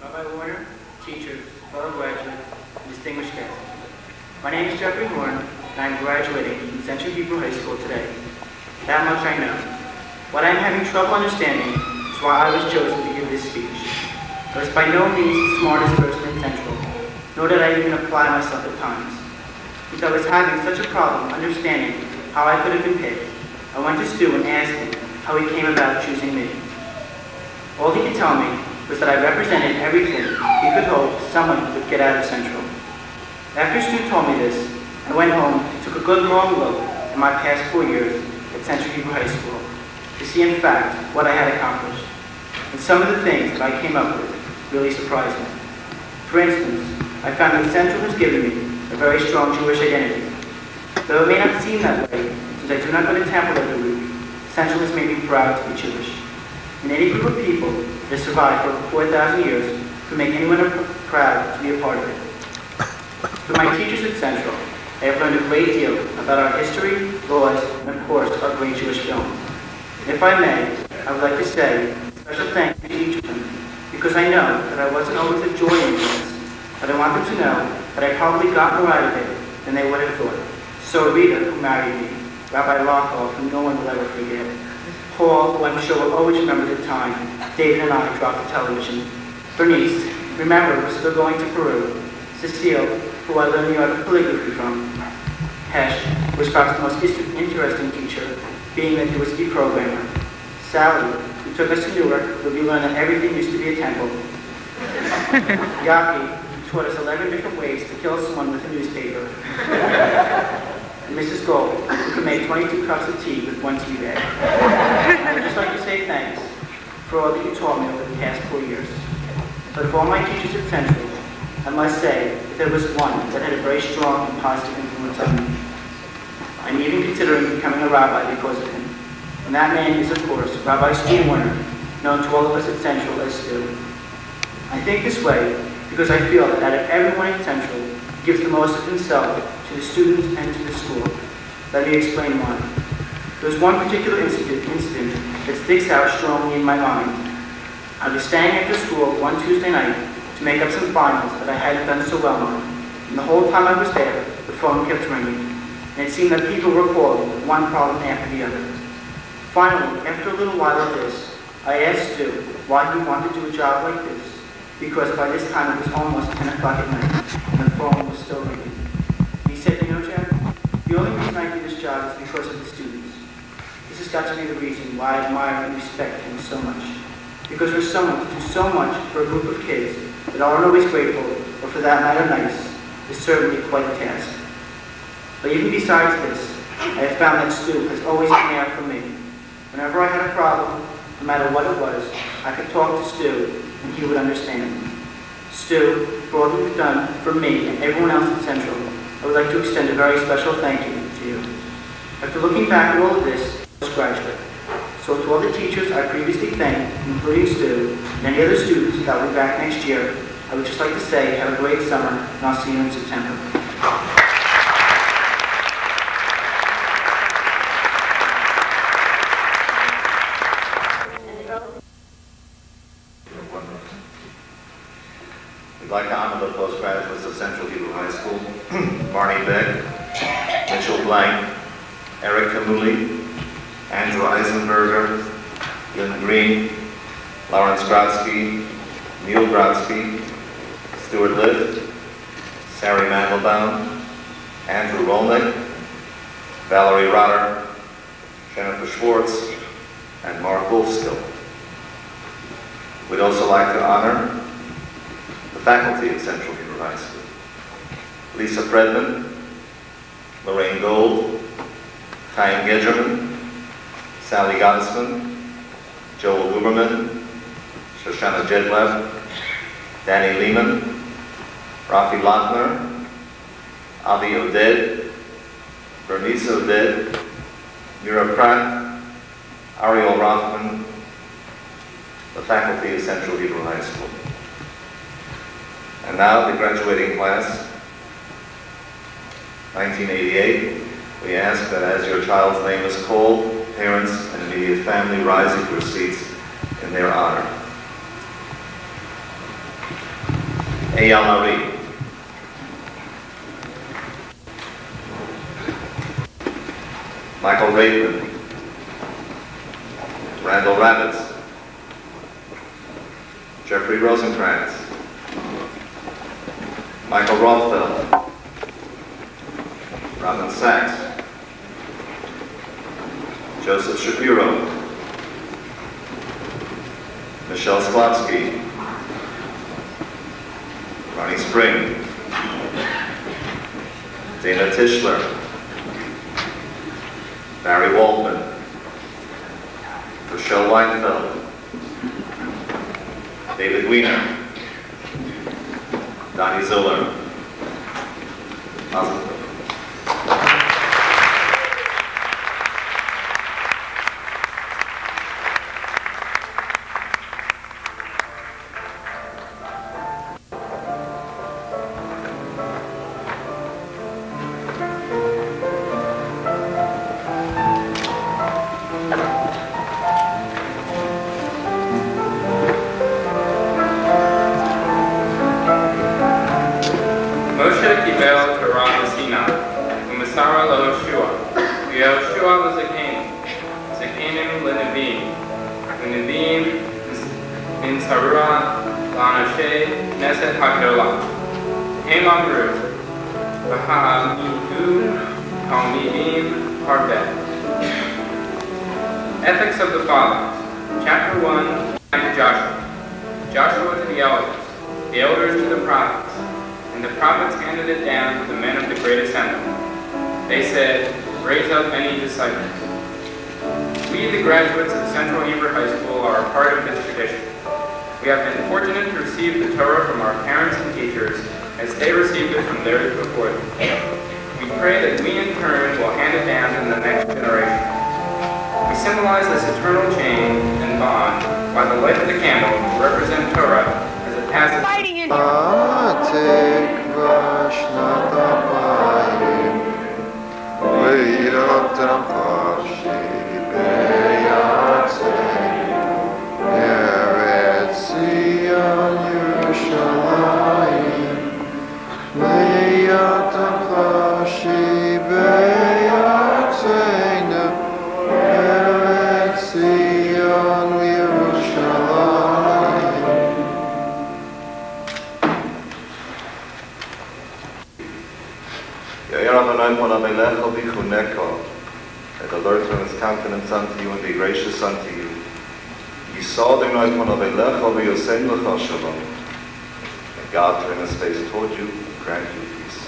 Rabbi Warner, teachers, fellow graduates, and distinguished guests. My name is Jeffrey Horn, and I'm graduating from Central Hebrew High School today. That much I know. What I'm having trouble understanding is why I was chosen to give this speech. I was by no means the smartest person in Central, nor did I even apply myself at times. Since I was having such a problem understanding how I could have been picked, I went to Stu and asked him how he came about choosing me. All he could tell me was that I represented everything he could hope someone would get out of Central. After Stu told me this, I went home and took a good long look at my past 4 years at Central Hebrew High School to see in fact what I had accomplished. And some of the things that I came up with really surprised me. For instance, I found that Central has given me a very strong Jewish identity. Though it may not seem that way, since I do not go to temple every week, Central has made me proud to be Jewish. And any group of people that has survived for over 4,000 years could make anyone proud to be a part of it. Through my teachers at Central, I have learned a great deal about our history, laws, and of course, our great Jewish film. If I may, I would like to say a special thank you to each of them, because I know that I wasn't always a joy in this, but I want them to know that I probably got more out of it than they would have thought. So Rita, who married me, Rabbi Lachol, who no one will ever forget, Paul, who I'm sure will always remember the time David and I dropped the television, Bernice, remember we're still going to Peru, Cecile, who I learned the art of calligraphy from, Hesh, who was perhaps the most interesting teacher, being that he was a programmer, Sally, who took us to Newark, where we learned that everything used to be a temple, Yaki, who taught us 11 different ways to kill someone with a newspaper, and Mrs. Gold, who could make 22 cups of tea with one tea bag. I would just like to say thanks for all that you taught me over the past 4 years. But of all my teachers at Central, I must say that there was one that had a very strong and positive influence on me. I'm even considering becoming a rabbi because of him. And that man is, of course, Rabbi Stu Warner, known to all of us at Central as Stu. I think this way because I feel that out of everyone at Central, he gives the most of himself to the students and to the school. Let me explain why. There was one particular incident that sticks out strongly in my mind. I was staying after school one Tuesday night to make up some finals that I hadn't done so well on. And the whole time I was there, the phone kept ringing. And it seemed that people were calling, one problem after the other. Finally, after a little while of this, I asked Stu why he wanted to do a job like this, because by this time it was almost 10 o'clock at night, and the phone was still ringing. And he said, you know, Jack, the only reason I do this job is because of the students. This has got to be the reason why I admire and respect him so much. Because for someone to do so much for a group of kids that aren't always grateful, or for that matter nice, is certainly quite a task. But even besides this, I have found that Stu has always been there for me. Whenever I had a problem, no matter what it was, I could talk to Stu and he would understand. Stu, for all that you've done for me and everyone else at Central, I would like to extend a very special thank you to you. After looking back at all of this, I was graduate. So to all the teachers I previously thanked, including Stu, and any other students that will be back next year, I would just like to say have a great summer, and I'll see you in September. We'd like to honor the postgraduates of Central Hebrew High School, Barney Beck, Mitchell Blank, Eric Kamuli, Andrew Eisenberger, Lynn Green, Lawrence Grodsky, Neil Grodsky, Stuart Litt, Sari Mandelbaum, Andrew Rolnick, Valerie Rotter, Jennifer Schwartz, and Mark Wolfskill. We'd also like to honor the faculty at Central Hebrew High School. Lisa Fredman, Lorraine Gold, Chaim Gedgerman, Sally Gottesman, Joel Huberman, Shoshana Jedlev, Danny Lehman, Rafi Lochner, Avi Oded, Bernice Oded, Mira Pratt, Ariel Rothman, the faculty of Central Hebrew High School. And now the graduating class, 1988, we ask that as your child's name is called, parents and immediate family rise to your seats in their honor. Eyal Ari. Michael Raven. Randall Rabbits. Jeffrey Rosenkrantz. Michael Rothfeld. Robin Sachs. Joseph Shapiro, Michelle Sklotsky, Ronnie Spring, Dana Tischler, Barry Waldman, Rochelle Weinfeld, David Wiener, Donnie Ziller, Mazel tov. Moshe Kibel Torah Sinai, Umasara Lahoshua, Yehoshua L'Zakenim, Zakenim L'Nevim, L'Nevim Ninsarua L'Anashe Knesset HaGedolah, Hem Amru, V'ha'amidu Talmidim Harbeh. Ethics of the Fathers, Chapter 1, Joshua. Joshua to the elders to the prophets. And the prophets handed it down to the men of the great assembly. They said, raise up many disciples. We, the graduates of Central Hebrew High School, are a part of this tradition. We have been fortunate to receive the Torah from our parents and teachers as they received it from theirs before them. We pray that we in turn will hand it down to the next generation. We symbolize this eternal chain and bond by the light of the candle to represent Torah as it passes. התקווה שנת 2000 וירבתם חופשי בארצנו ארץ ציון ירושלים וירבתם חופשי בארצנו ארץ ציון ירושלים. Yair Adonai Pon Aveilecha V'Chunecha, that the Lord turn his countenance unto you and be gracious unto you. Yisod Adonai Pon Aveilecha V'Yosem Lecha Shalom. And God turn his face toward you and grant you peace.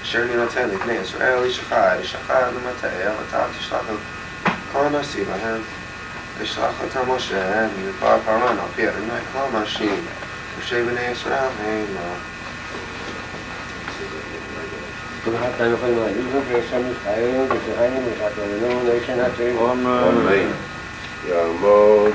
Shirley Natan, Ibn Israel, Ishachar, Ishachar, Mateo, Atat, Ishlachel, Kol Nasi Lahem, Ishlachel Moshe, Yudbar Paran, Al Pi Adonai, Kol Mashim, Moshe B'nai Yisrael, Heima. Amen. Yamod,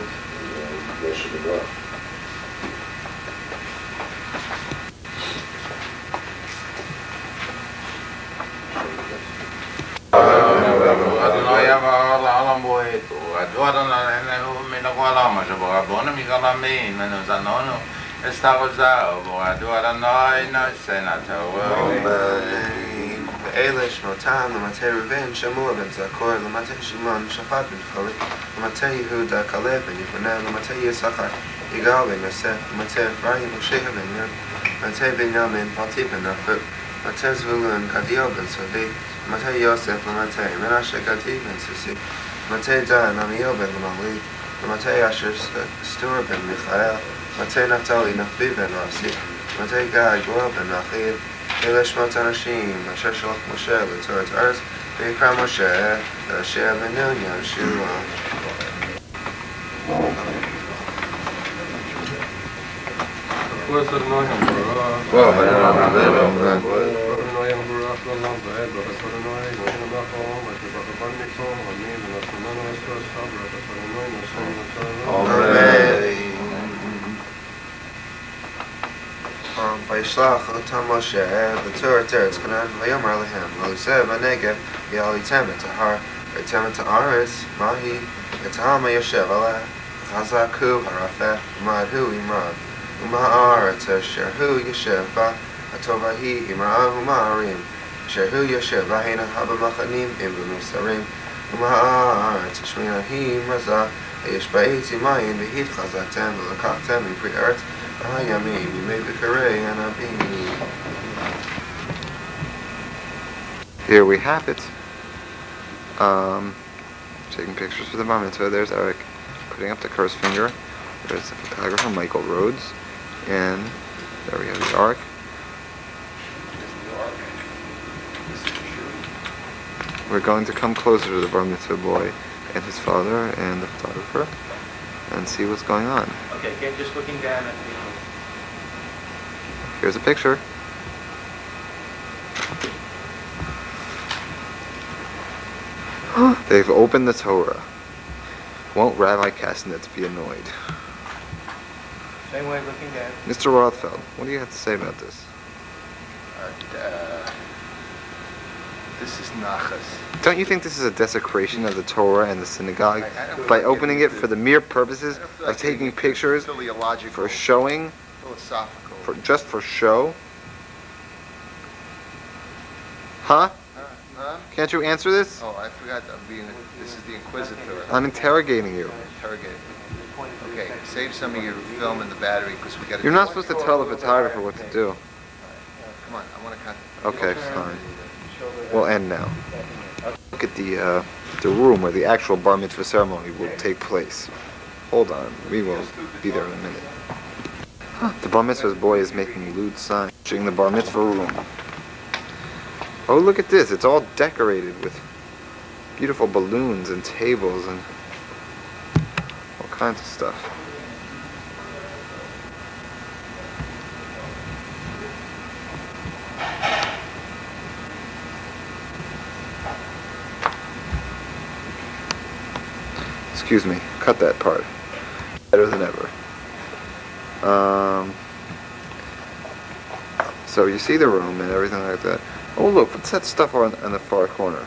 ואלה שמותם למטה ראובן, שמוע בן זכור, למטה שמעון, שפט בן חורי, למטה יהודה, כלב בן יפונה, למטה יששכר, יגאל בן יוסף, למטה אפרים, הושע בן נון, למטה בנימין, פלטי בן נפוט, למטה זבולון, גדיאל בן סודי, למטה יוסף, למטה מנשה, גדי בן סוסי, למטה דן, עמיאל בן לממלי, למטה אשר, סטור בן מיכאל, למטה נפתלי, נחבי בן רסי, למטה גד, גואל בן נחיר, אלה שמות אנשים אשר שלח משה לתורת הארץ ויקרא משה לאשר בן נון יהושע. וישלח אותם משה לתורת ארץ כנען ויאמר להם לא יצא בנגב יעליתם את ההר ויתם את הארץ מהי את העם היושב עליה חזק הוא הרפה ומעד הוא ימרד ומהארץ אשר הוא יושב בה הטובה היא ימראה ומהערים אשר הוא יושב בה הנה במחנים במסרים ומהארץ השמינה היא מרזה ויש בה עצי מים והתחזקתם ולקחתם מפרי ארץ הימים ימי בקרי הנביאים. Here we have it. Taking pictures for the bar mitzvah. There's Eric putting up the curse finger. There's the photographer Michael Rhodes, and there we have the ark. We're going to come closer to the bar mitzvah boy and his father and the photographer and see what's going on. Okay, again, just looking down at the... Here's a picture. They've opened the Torah. Won't Rabbi Kasnitz be annoyed? Same way, looking down. Mr. Rothfeld, what do you have to say about this? This is nachas. Don't you think this is a desecration of the Torah and the synagogue by opening it for the mere purposes of taking pictures for showing, Philosophical. just for show? Huh? Can't you answer this? Oh, I forgot. This is the Inquisitor. I'm interrogating you. Interrogate. Okay, save some of your film in the battery because we got to. You're not supposed to tell the photographer what to do. Come on, I want to cut. Okay, fine. We'll end now. Look at the room where the actual bar mitzvah ceremony will take place. Hold on, we will be there in a minute. The bar mitzvah's boy is making lewd signs, in the bar mitzvah room. Oh, look at this! It's all decorated with beautiful balloons and tables and all kinds of stuff. Excuse me, cut that part. Better than ever. So you see the room and everything like that. Oh look, what's that stuff on the far corner?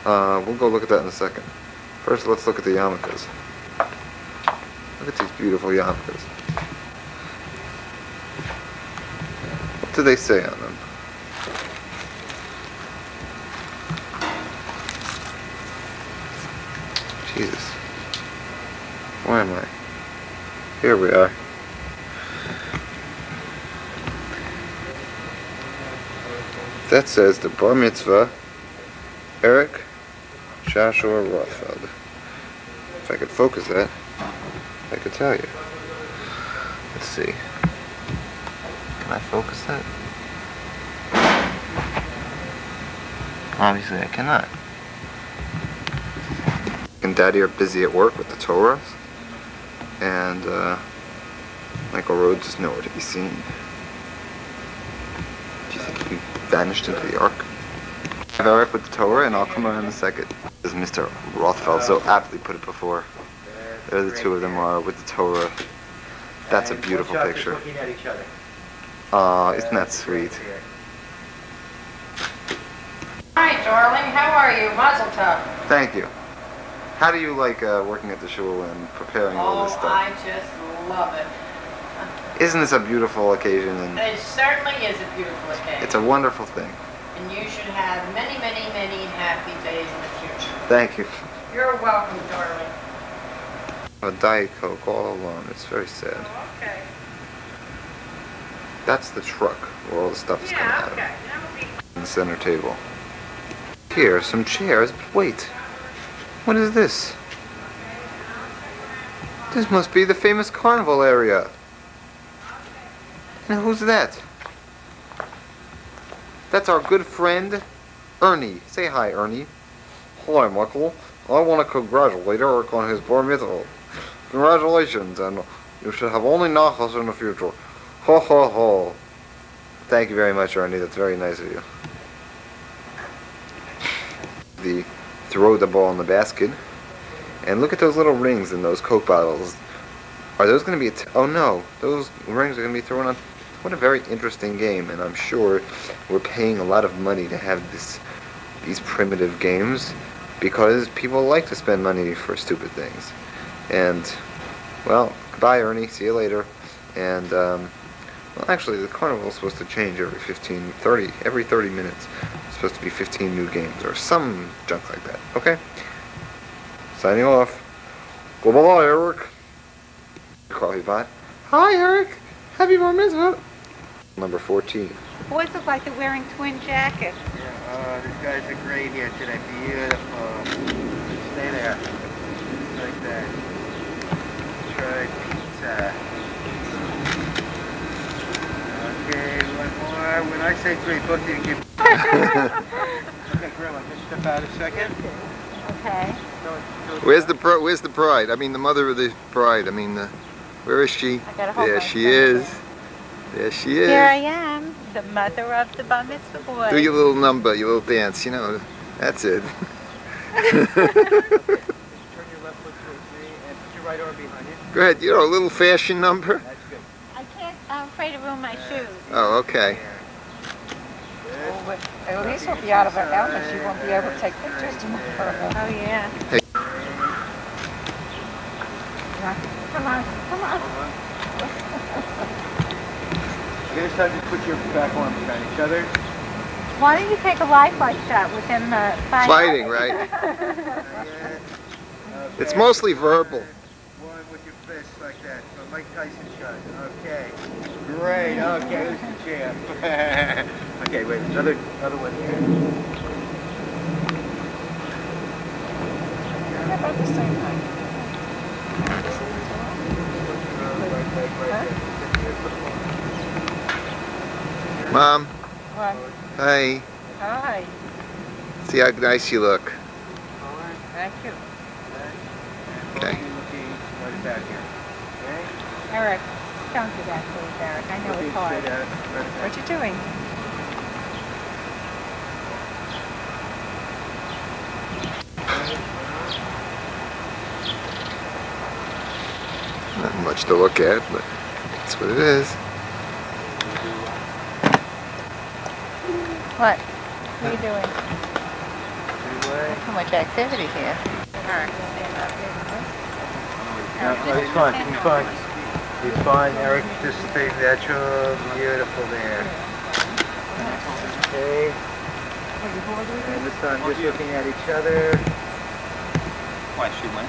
We'll go look at that in a second. First let's look at the yarmulkes. Look at these beautiful yarmulkes. What do they say on them? Jesus. Where am I? Here we are. That says the bar mitzvah, Eric Joshua Rothfeld. If I could focus that, I could tell you. Let's see. Can I focus that? Obviously I cannot. And Daddy are busy at work with the Torah, and Michael Rhodes is nowhere to be seen. Do you think he vanished into the ark? I have Eric with the Torah, and I'll come around in a second. As Mr. Rothfeld so aptly put it before. There the two of them are with the Torah. That's a beautiful picture. Looking at each other. Aw, isn't that sweet? Hi, darling. How are you? Mazel tov. Thank you. How do you like working at the shul and preparing all this Oh, stuff? I just love it. Isn't this a beautiful occasion? And It certainly is a beautiful occasion. it's a wonderful thing. And you should have many, many, many happy days in the future. Thank you. You're welcome, darling. A Diet Coke all alone. It's very sad. Oh, okay. That's the truck where all the stuff is coming Yeah, out of. okay. That would be... On the center table. Here, some chairs, but wait. What is this? This must be the famous carnival area. And who's that? That's our good friend, Ernie. Say hi, Ernie. Hi, Michael. I want to congratulate Eric on his bar mitzvah. Congratulations, and you should have only nachas in the future. Ho, ho, ho. Thank you very much, Ernie. That's very nice of you. Throw the ball in the basket. And look at those little rings in those Coke bottles. Are those going to be... oh, no. Those rings are going to be thrown on... What a very interesting game, and I'm sure we're paying a lot of money to have these primitive games because people like to spend money for stupid things. And, well, goodbye, Ernie. See you later. And, well, actually, the carnival is supposed to change every 30 minutes. It's supposed to be 15 new games or some junk like that. Okay? Signing off. Goodbye, Eric. Coffee pot. Hi, Eric. Happy bar mitzvah. Number 14. Boys look like they're wearing twin jackets. Yeah, these guys are great here today. Beautiful. Stay there. Like that. Try pizza. Okay, one more. When I say three, both of you give. Okay, Grandma, just step out a second. Okay. Where's the bride? I mean, the mother of the bride. I mean, where is she? I gotta hold There my she finger. is. There she is. Here I am, the mother of the bar mitzvah boy. Do your little number, your little dance. You know, that's it. Turn your left foot towards me and put your right arm behind you. Go ahead. You know, a little fashion number. That's good. I can't, I'm afraid to ruin my shoes. Oh, okay. At least we'll be out of our element. She won't be able to take pictures tomorrow. Oh yeah. Hey. Come on, come on. You're going to start to put your back arms around each other. Why don't you take a lifelike shot with him Fighting, right? It's mostly verbal. One with your fist like that. So Mike Tyson shot. Okay. Great. Okay, who's the champ? Okay, wait. Another one here. About the same height. Mom. What? Hey. Hi. See how nice you look. Thank you. Okay. Looking right about here. Okay? Eric, don't do that, please, Eric. I know it's hard. What you doing? Not much to look at, but that's what it is. What? What are you doing? Too much activity here. Eric, stand up here. No, he's fine. He's fine. He's fine. Eric, just stay natural. Beautiful there. Okay. And this time just looking at each other. Why, she went?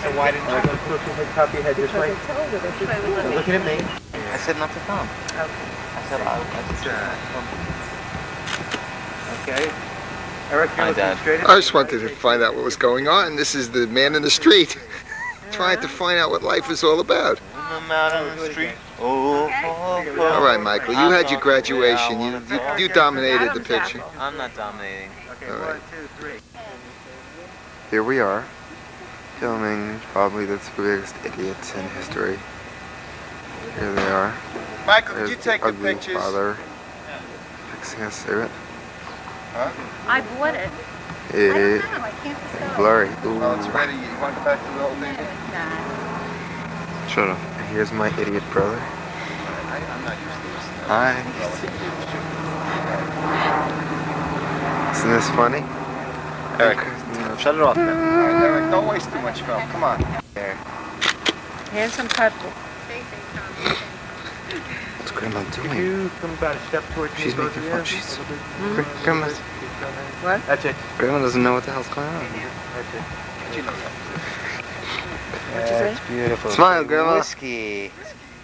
So why didn't you look at the top of your head this way? So looking at me. I said not to come. Okay. I said Okay. Eric, you're Hi, looking Dad. straight at I just wanted to find out what was going on. This is the man in the street trying to find out what life is all about. I'm out on the street. Oh, All right, Michael, you had your graduation. You dominated the picture. I'm not dominating. Okay, All right. 1, 2, 3. Here we are, filming probably the biggest idiots in history. Here they are. Michael, There's could you take the ugly pictures? father fixing a cigarette. I bought it. I don't know, I can't decide. Blurry. Well, it's ready. You want back to the old days? Nah. Shut up. Here's my idiot brother. I'm not used to this. Hi. Isn't this funny? Eric, shut it off now. Eric, don't waste too much film. Come on. There. Here's some puppies. What's Grandma doing? You come about a step towards me. She's making fun. She's... Grandma's... What? That's it. Grandma doesn't know what the hell's going on. That's it. What'd you say? That's beautiful. Smile, Grandma. Whiskey.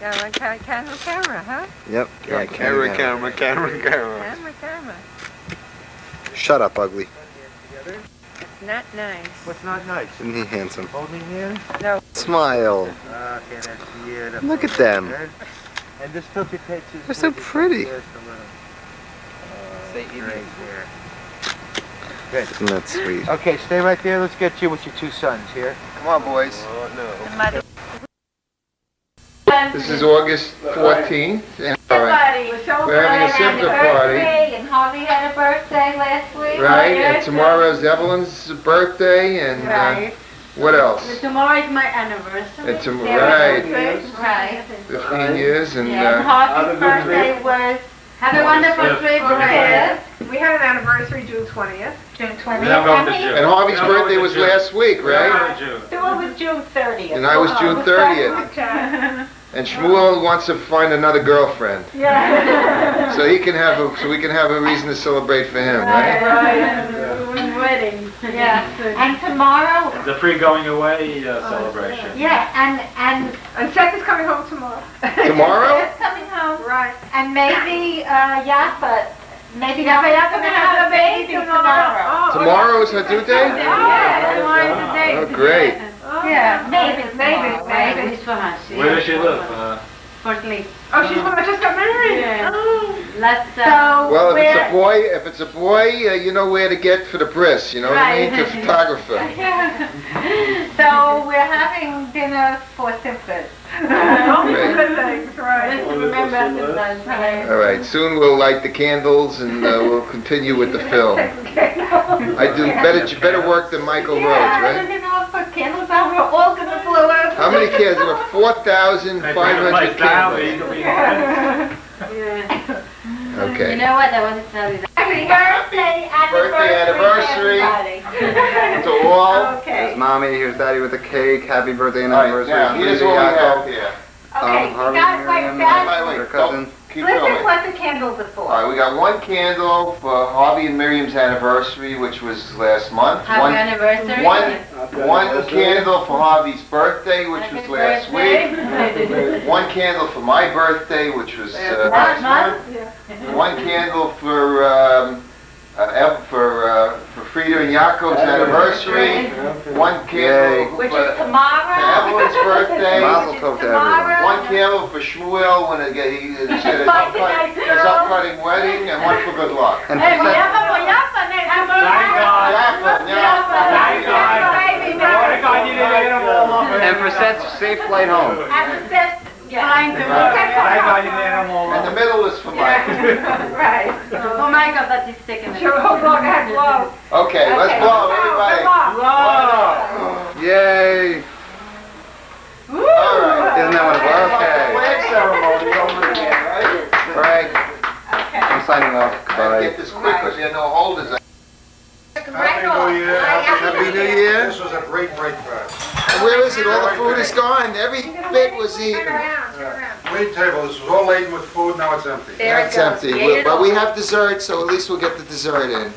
Yeah, like camera, huh? Yep. Yeah, camera. Camera. Shut up, ugly. Not nice. What's not nice? Isn't he handsome? Holding hands? No. Smile. Okay, that's beautiful. Look at them. Good. And just tilt your pictures. They're so pretty. Just a little. Say right there. Good. Isn't that sweet? Okay, stay right there. Let's get you with your two sons here. Come on, boys. The mother. This is August 14th. And, all right. Everybody. We're having a simple party. And Harvey had a birthday last week. Right, and tomorrow's Evelyn's birthday, and Right. what else? Tomorrow is my anniversary. It's right. Right. 15 years, and And Harvey's birthday was. Have a wonderful trip, Brad. We had an anniversary June 20th. June 20th. and Harvey's birthday was last week, right? The one was June 30th. And I was June 30th. Okay. And Shmuel wants to find another girlfriend, Yeah. so he can have so we can have a reason to celebrate for him, right? Right. Wedding. Yeah. And tomorrow. The pre-going away celebration. Yeah, and Seth is coming home tomorrow. Tomorrow? Seth's coming home. Right. And maybe Yaffa. Maybe Yaffa's gonna have a baby tomorrow. Oh, Tomorrow is her due date? Yeah, tomorrow's the day. Oh, great. Yeah, maybe. Maybe. It's for her. Where does she live? For sleep. Oh, she's one that just got married. Yeah. Oh. Let's, Well, if it's a boy, you know where to get for the bris. You know what I mean? To photographer. So we're having dinner for Simford. Only Great. good things, right. Let's remember Simford time. All right. Soon we'll light the candles and we'll continue with the film. I do better work than Michael Rhodes, right? You know, put candles out. We're all gonna blow out. How many candles? There were 4,500 candles. Yeah. Okay. You know what? I want to tell you that. Happy birthday anniversary to all. Here's Mommy, here's Daddy with a cake. Happy birthday and All right, anniversary. now here's what we have here. Harvey, Miriam, her cousin. Keep Listen going. what the candles are for. All right, we got one candle for Harvey and Miriam's anniversary, which was last month. Happy anniversary. One candle for Harvey's birthday, which was last week. One candle for my birthday, which was last month. One candle for Frida and Yaakov's anniversary. One candle Which for is tomorrow. Evelyn's birthday. Mazel tov to everyone. One candle for Shmuel when his upcutting wedding, and one for good luck. And Hey, for Seth- and for Seth's safe flight home. And the middle is for Mike. Right. Oh my God, that is sticking. Sure, hold on, I blow. Okay, let's blow, everybody. Yay! All right. Isn't that what it was? Okay. Flag ceremony over again, right? Alright. I'm signing off. Gotta Bye. get this quick because there are no holders. Happy New Year. Happy New Year. This was a great breakfast. And where is it? All the food is gone. Every bit was eaten. Wait table, this was all laden with food, now it's empty. That's empty. But we have dessert, so at least we'll get the dessert in.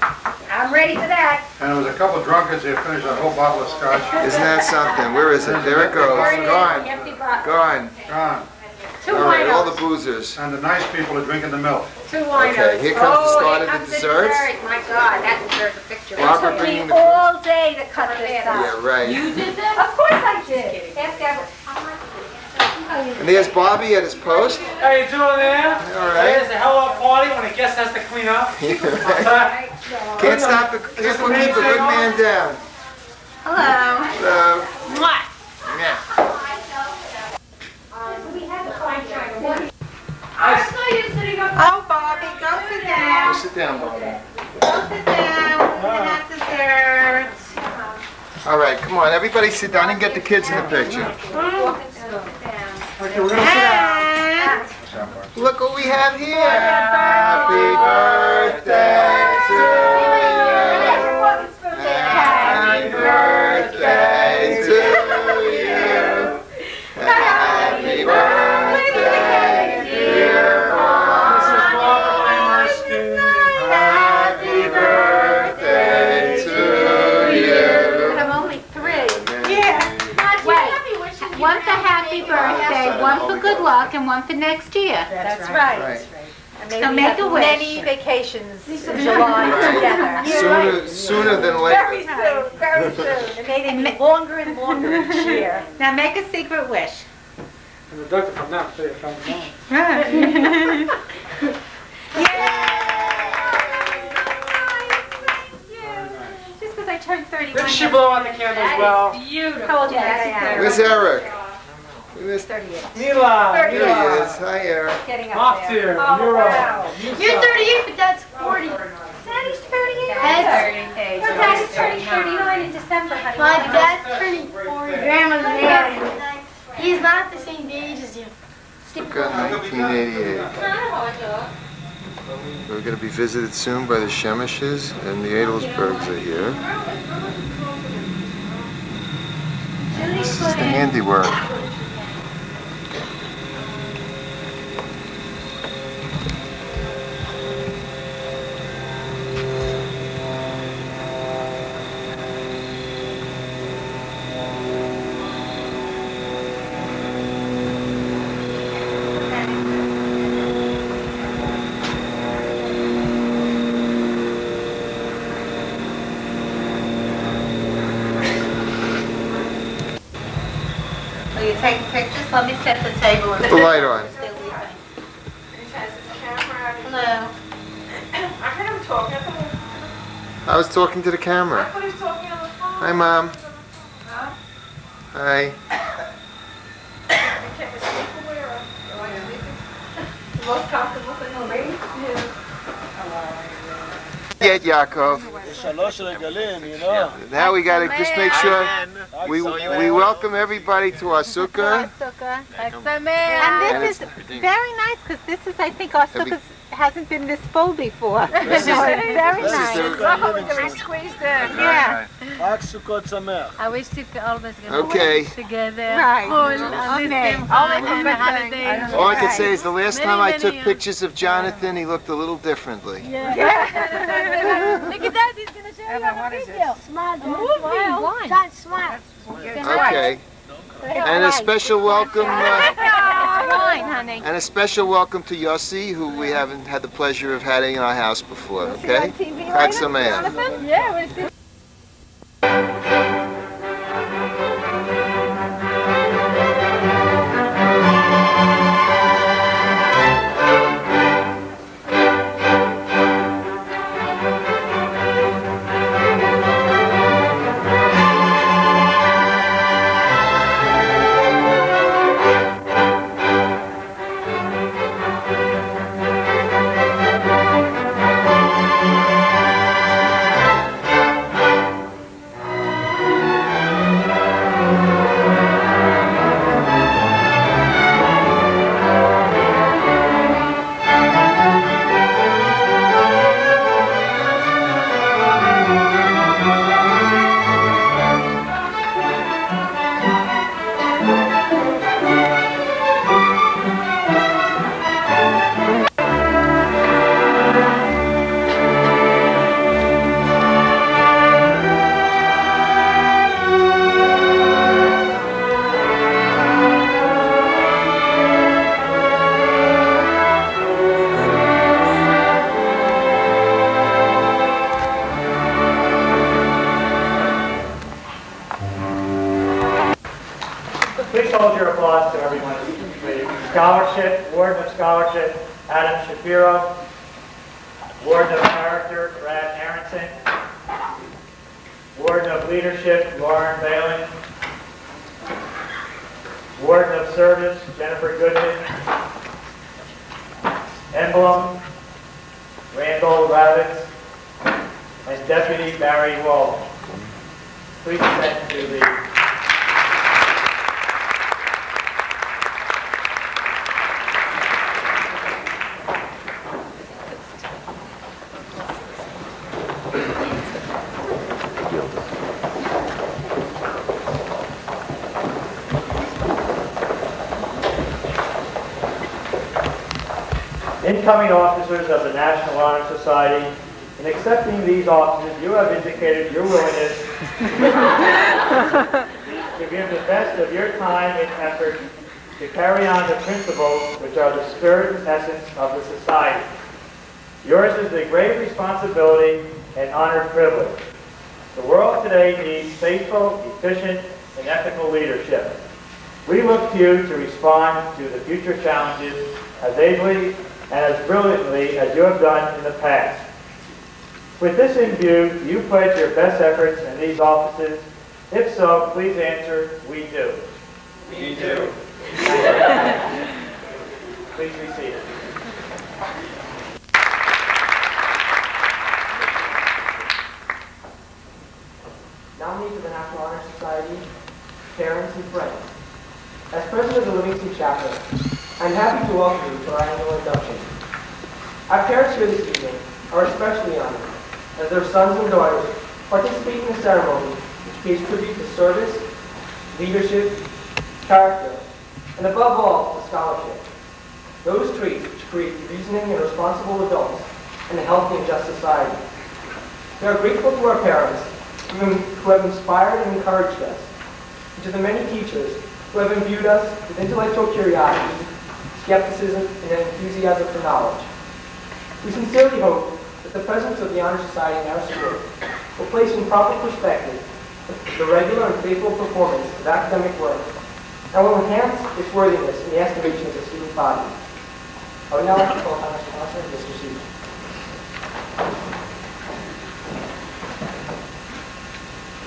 I'm ready for that. And there was a couple drunkards that finished a whole bottle of scotch. Isn't that something? Where is it? There it goes. Gone. Empty bottle. Gone. Gone. Two All right, all the winos. boozers. And the nice people are drinking the milk. Two winos. Okay, here comes the start of the here comes desserts. dessert. My God, that deserves a picture. Barbara It took bringing me the- all day to cut this up. Yeah, right. did that? Of course I did. Ask Deborah. And there's Bobby at his post. How you doing there? All right. There's a hell of a party when a guest has to clean up. Can't keep a good man down. Hello. So, What? yeah. I saw you sitting up. Oh, Bobby, go sit down. Sit down, Bobby. Go sit down. We're gonna have dessert. All right, come on, everybody sit down and get the kids in the picture. Okay, we're gonna sit down. Look what we have here. Happy birthday to you. Happy birthday to you. Happy birthday, dear Bob. Happy birthday to you. I'm only 3. Yeah. Wait, one for happy birthday, one for good luck, and one for next year. That's right. Right. And So maybe make have a wish. many vacations in July together. Sooner than Very later. soon, very soon. And maybe be longer and longer each year. Now make a secret wish. And the doctor come down and say it comes down. Just because I turned 31. Did she blow out the candle as well? Beautiful. How old are you? Where's Eric? We missed. 38. Mila, Here he is. Hi, Eric. Getting up Off there. here. Oh, You're wow. You're 38, but Dad's 40. Daddy's 38. Her dad's turning 39 in December, honey. My dad's turning 40. Grandma's married. He's not the same age as you. Circa 1988. We're going to be visited soon by the Shemishes, and the Adelsbergs are here. This is the handiwork. Are you taking pictures? Let me set the table. Put the light on. Hello. I heard him talking. I was talking to the camera. I thought he was talking on the phone. Hi, Mom. Hi. Most comfortable thing on me? Get Yaakov. Now we got to just make sure we welcome everybody to our sukkah. And this is very nice because this is, I think, our sukkah hasn't been this full before. So it's very nice. We squeezed in. Yeah. I wish to always get Okay. together. Right. All I can say is the last time I took pictures of Jonathan, he looked a little differently. Look at that, he's going to show you on the video. Smile, John, smile. Okay. And a special welcome. Wine, honey. And a special welcome to Yossi, who we haven't had the pleasure of having in our house before. Okay. Chag Sameach. Yeah, we're still. Please hold your applause to everyone. The scholarship, Warden of Scholarship, Adam Shapiro. Warden of Character, Brad Aronson. Warden of Leadership, Lauren Balin. Warden of Service, Jennifer Goodman. Emblem, Randall Ravitz. And Deputy Barry Wall. Please ascend to the incoming officers of the National Honor Society. In accepting these offices, you have indicated your willingness to give the best of your time and effort to carry on the principles which are the spirit and essence of the society. Yours is the great responsibility and honored privilege. The world today needs faithful, efficient, and ethical leadership. We look to you to respond to the future challenges as ably and as brilliantly as you have done in the past. With this in view, do you pledge your best efforts in these offices? If so, please answer, we do. We do. Please be seated. Nominees of the National Honor Society, parents and friends. As president of the Livingston Chapter, I'm happy to welcome you to our annual induction. Our parents here this evening are especially honored as their sons and daughters participate in a ceremony which pays tribute to service, leadership, character, and above all, to scholarship. Those traits which create reasoning and responsible adults and a healthy and just society. We are grateful to our parents who have inspired and encouraged us, and to the many teachers who have imbued us with intellectual curiosity, skepticism, and an enthusiasm for knowledge. We sincerely hope that the presence of the Honor Society in our school will place in proper perspective the regular and faithful performance of academic work and will enhance its worthiness in the estimation of the student body. I would now like to call upon Mr. Counselor, Mr. Seaton.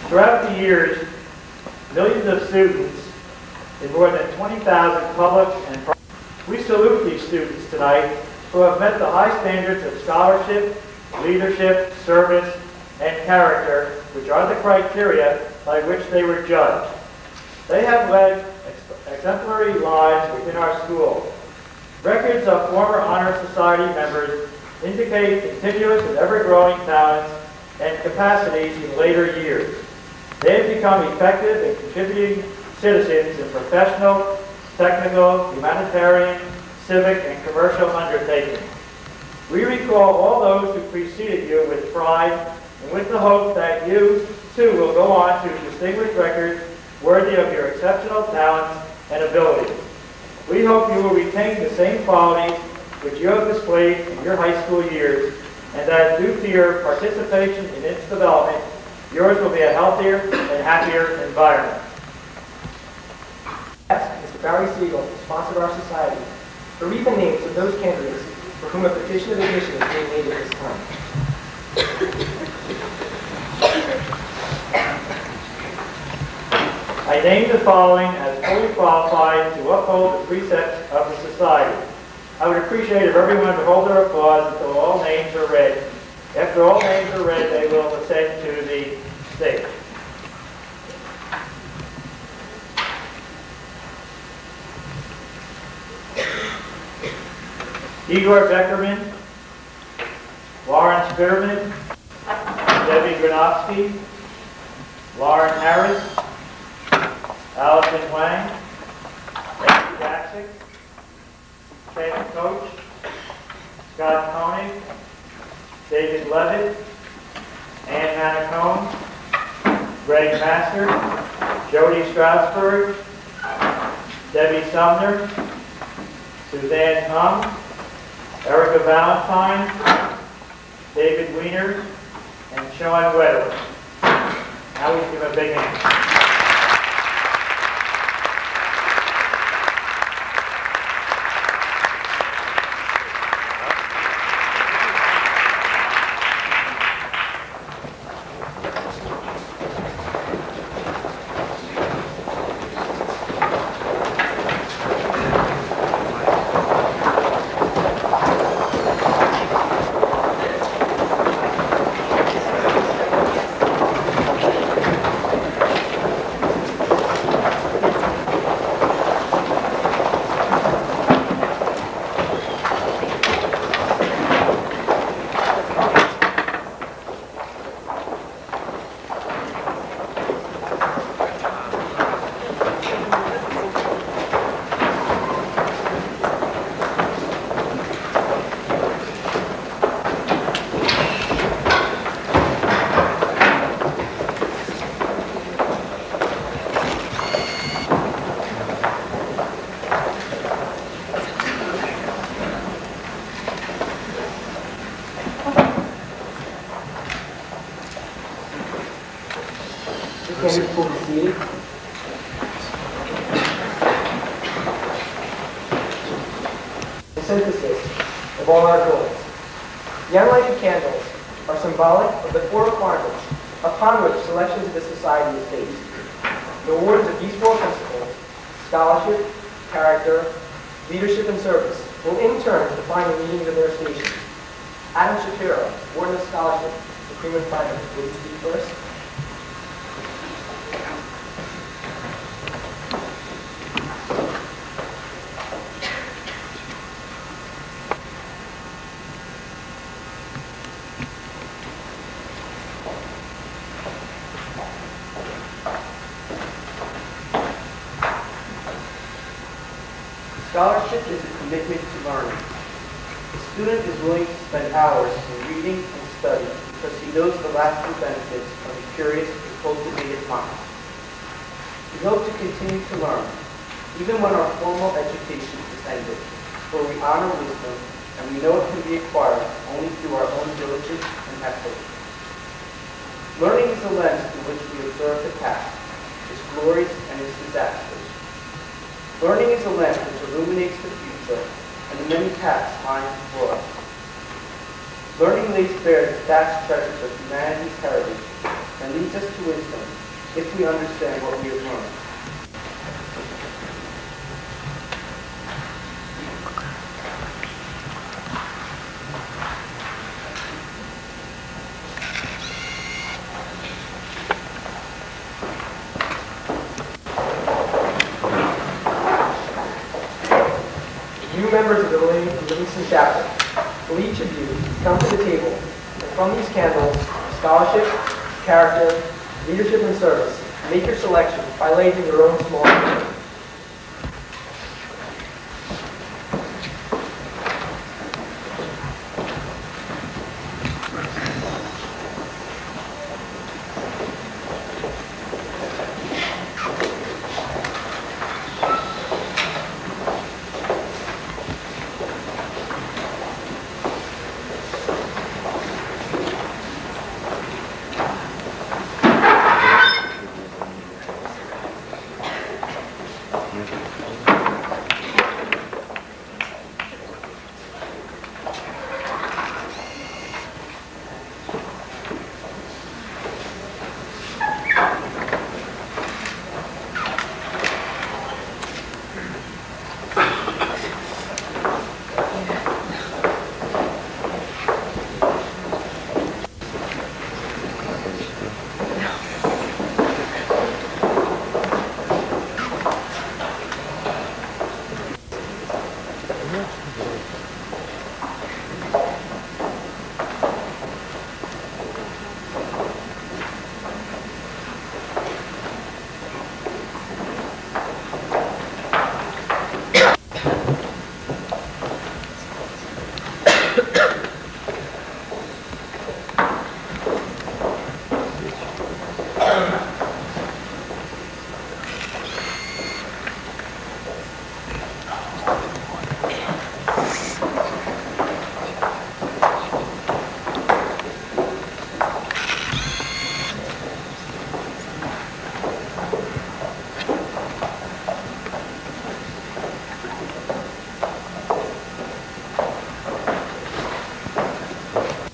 Throughout the years, millions of students in more than 20,000 public and private. We salute these students tonight who have met the high standards of scholarship, leadership, service, and character, which are the criteria by which they were judged. They have led exemplary lives within our school. Records of former Honor Society members indicate continuous and ever-growing talents and capacities in later years. They have become effective and contributing citizens in professional, technical, humanitarian, civic, and commercial undertakings. We recall all those who preceded you with pride and with the hope that you, too, will go on to distinguished records worthy of your exceptional talents and abilities. We hope you will retain the same qualities which you have displayed in your high school years, and that due to your participation in its development, yours will be a healthier and happier environment. Mr. Barry Siegel, sponsor of our society, to read the names of those candidates for whom a petition of admission is being made at this time. I name the following as fully qualified to uphold the precepts of the society. I would appreciate if everyone would hold their applause until all names are read. After all names are read, they will ascend to the stage. Igor Beckerman, Lauren Spearman, Debbie Granovsky, Lauren Harris, Allison Wang, Andrew Jackson, Ken Coach, Scott Koenig, David Levitt, Ann Manacone, Greg Master, Jody Strasburg, Debbie Sumner, Suzanne Hung, Erica Valentine, David Weiner, and Sean Wetter. Now we give a big hand. Candidates will be seated. The synthesis of all our goals. The unlighted candles are symbolic of the four requirements upon which selections of the society is based. The awards of these four principles, scholarship, character, leadership, and service, will in turn define the meanings of their stations. Adam Shapiro, Warden of Scholarship, the cream of finance. Will you speak first? Scholarship is a commitment to learning. The student is willing to spend hours in reading and study because he knows the lasting benefits of a curious and cultivated mind. We hope to continue to learn, even when our formal education is ended, for we honor wisdom and we know it can be acquired only through our own diligence and effort. Learning is a lens through which we observe the past, its glories and its disasters. Learning is a lens which illuminates the future and the many paths lying before us. Learning lays bare the vast treasures of humanity's heritage and leads us to wisdom if we understand what we have learned. New members of the Livingston Chapter, will each of you come to the table and from these candles, scholarship, character, leadership, and service, make your selection by lighting your own small candle.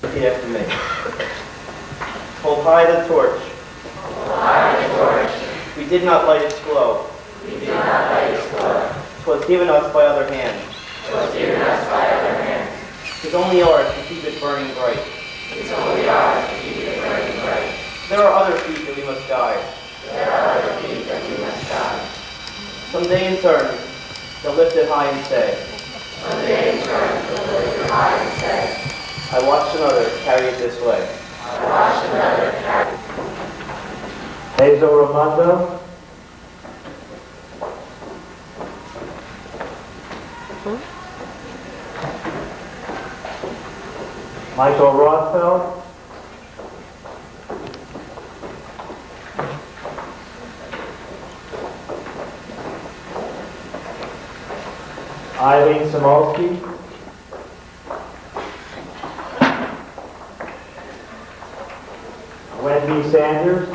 Repeat after me. Hold high the torch. We did not light its glow. 'Twas given us by other hands. 'Tis only ours to keep it burning bright. There are other feet that we must guide. Someday in turn, they'll lift it high and say, I watched another carry it this way. Hazel Ramondo. Michael Rothfeld. Eileen Samolsky. Wendy Sanders.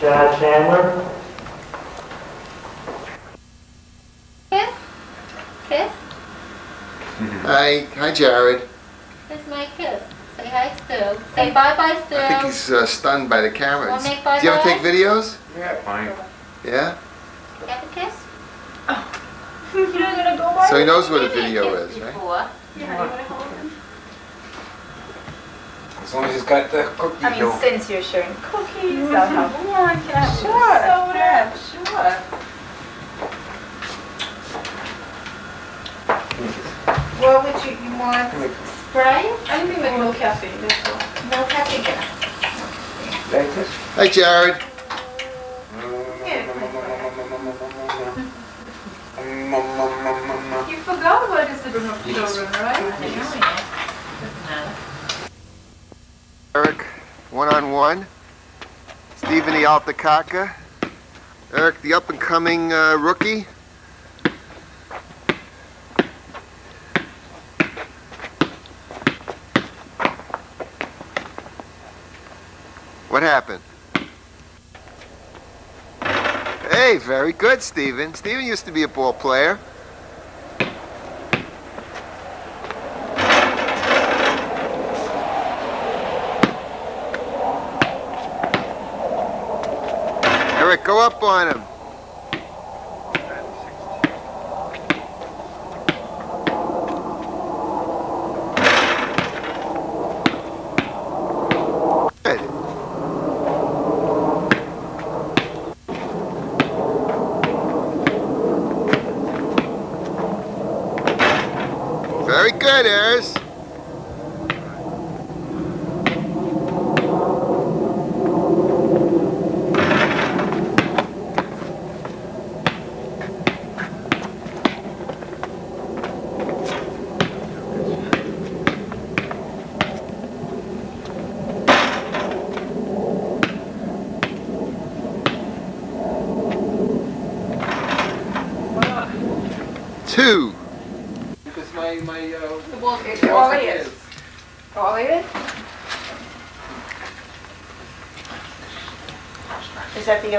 Chad Chandler. Kiss? Kiss? Hi, Jared. Here's my kiss. Say hi, Stu. Say bye-bye, Stu. I think he's stunned by the cameras. Wanna make Do you ever bye-bye? take videos? Yeah, fine. Yeah? You have a kiss? You're gonna go by? So he knows what a Give me video kiss is, right? before. As long as he's got the cookie I mean, dough. since you're sharing cookies, I'll have one. Can I have Sure, soda? sure. What would you want? Spray? Anything with no caffeine, that's all. No caffeine. Like this? Hi, Jared. You forgot what is the children, right? Eric, one-on-one. Stephen the Altakaka. Eric, the up-and-coming rookie. What happened? Hey, very good, Stephen. Stephen used to be a ball player. Eric, go up on him. Good. Very good, Ayers. Two. Because my The ball's all ears. All ears? Is that the,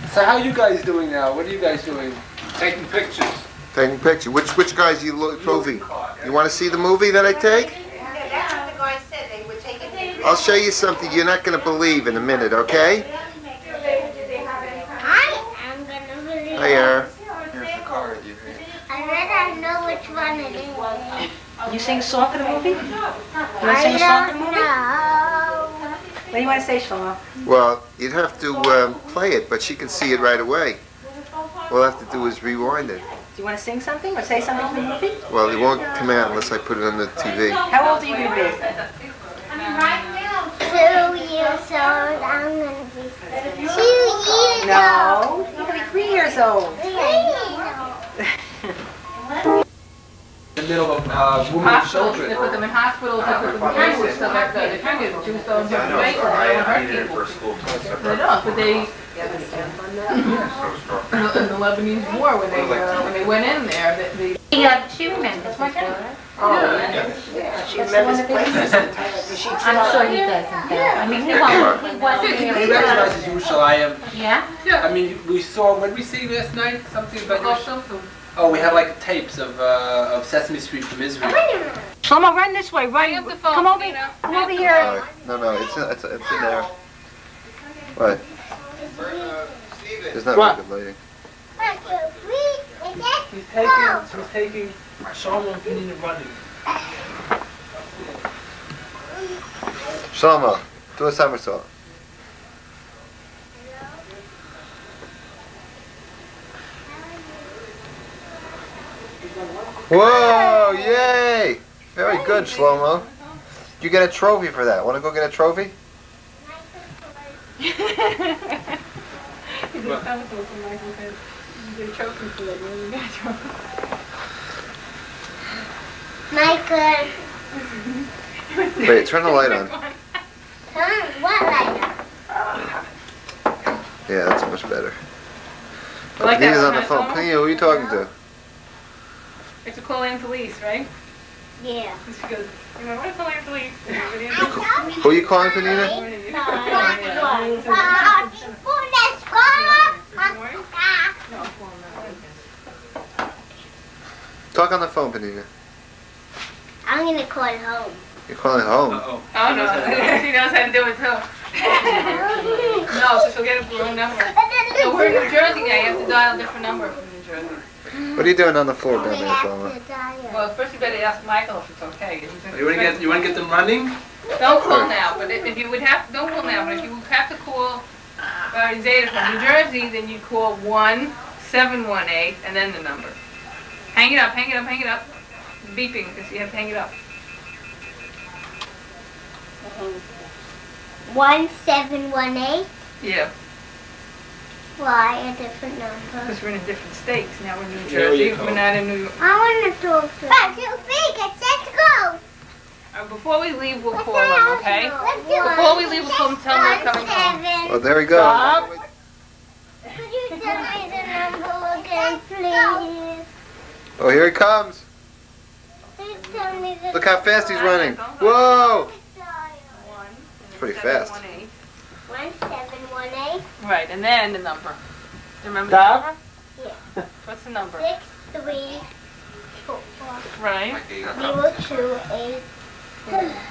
So how you guys doing now? What are you guys doing? Taking pictures. Taking picture. Which guys you look movie? You want to see the movie that I take? That's what the guy said. They were taking. I'll show you something you're not going to believe in a minute, okay? I am gonna believe. Hi, Air. Here's the card. I better know which one it is. You sing a song for the movie? You want to I sing a song for the don't movie? know. What do you want to say, Shlomo? Well, you'd have to play it, but she can see it right away. All I have to do is rewind it. Do you want to sing something or say something for the movie? Well, it won't come out unless I put it on the TV. How old are you going to be? 2 years old. I'm gonna be 2 years old. No, you're going to be 3 years old. 3 years old. In the middle of women and Hospitals, they children. put them in hospitals, they put them in cages, so that the triggers, Jews don't have to wait, they don't hurt people. They don't, but they, in the Lebanese war, when they went in there, Yeah, she remembers my daughter. She remembers places. I'm sure he doesn't though. I mean, he wasn't He really. recognizes Yerushalayim. Yeah? I mean, we saw, what did we see last night? Something about Yerushalayim? Oh, we have like tapes of Sesame Street from Israel. Shlomo, run this way, run. Come over here. Come over here. All right. No, it's in there. What? There's not What? very good lighting. He's taking Shlomo and Penina running. Shlomo, do a somersault. Whoa! Yay! Very good, Shlomo. You get a trophy for that. Want to go get a trophy? He's a counselor for Michael said, you get a trophy for that, you get a trophy. Michael. Wait, turn the light on. What light? Yeah, that's much better. I like that Penina's one, on the huh, phone. Shlomo? Penina, who are you talking to? It's a call in police, right? Yeah. She goes, you know, where's the lamp to leave? Who are you calling, Panina? Talk on the phone, Panina. I'm gonna call home. You're calling home. Uh-oh. Oh, no. She knows how to do it, too. No, so she'll get a wrong number. No, we're in New Jersey now. You have to dial a different number from New Jersey. What are you doing on the floor down there, Selma? Well, first you better ask Michael if it's okay. You want to get them running? Don't call now, but if you would have, don't call now, but if you would have to call Zeta from New Jersey, then you call 1-718 and then the number. Hang it up, hang it up, hang it up. It's beeping, because you have to hang it up. 1718. Yeah, Why a different number? because we're in different states. Now we're in New There you Jersey, go. we're not in New York. I want to talk to Back to feet, it's set to go. Before we leave, we'll call them, okay? Before we leave, we'll call them, tell them we're coming home. Oh, there we go. Stop. Could you tell me the number again, please? Oh, here he comes. Please tell me the Look how fast he's running. Whoa! It's pretty fast. 1718. Right, and then the number. Do you remember Stop. the number? Yeah. What's the number? 634 Right, 028.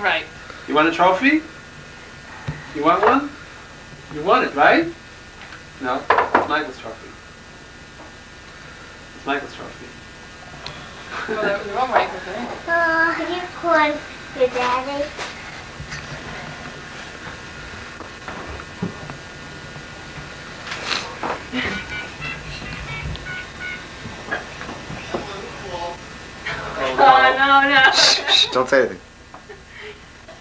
right. You want a trophy? You want one? You want it, right? No, it's Michael's trophy. It's Michael's trophy. Well, that was the wrong right, wasn't it? Could you call your daddy? Oh, no. Shh, don't say anything.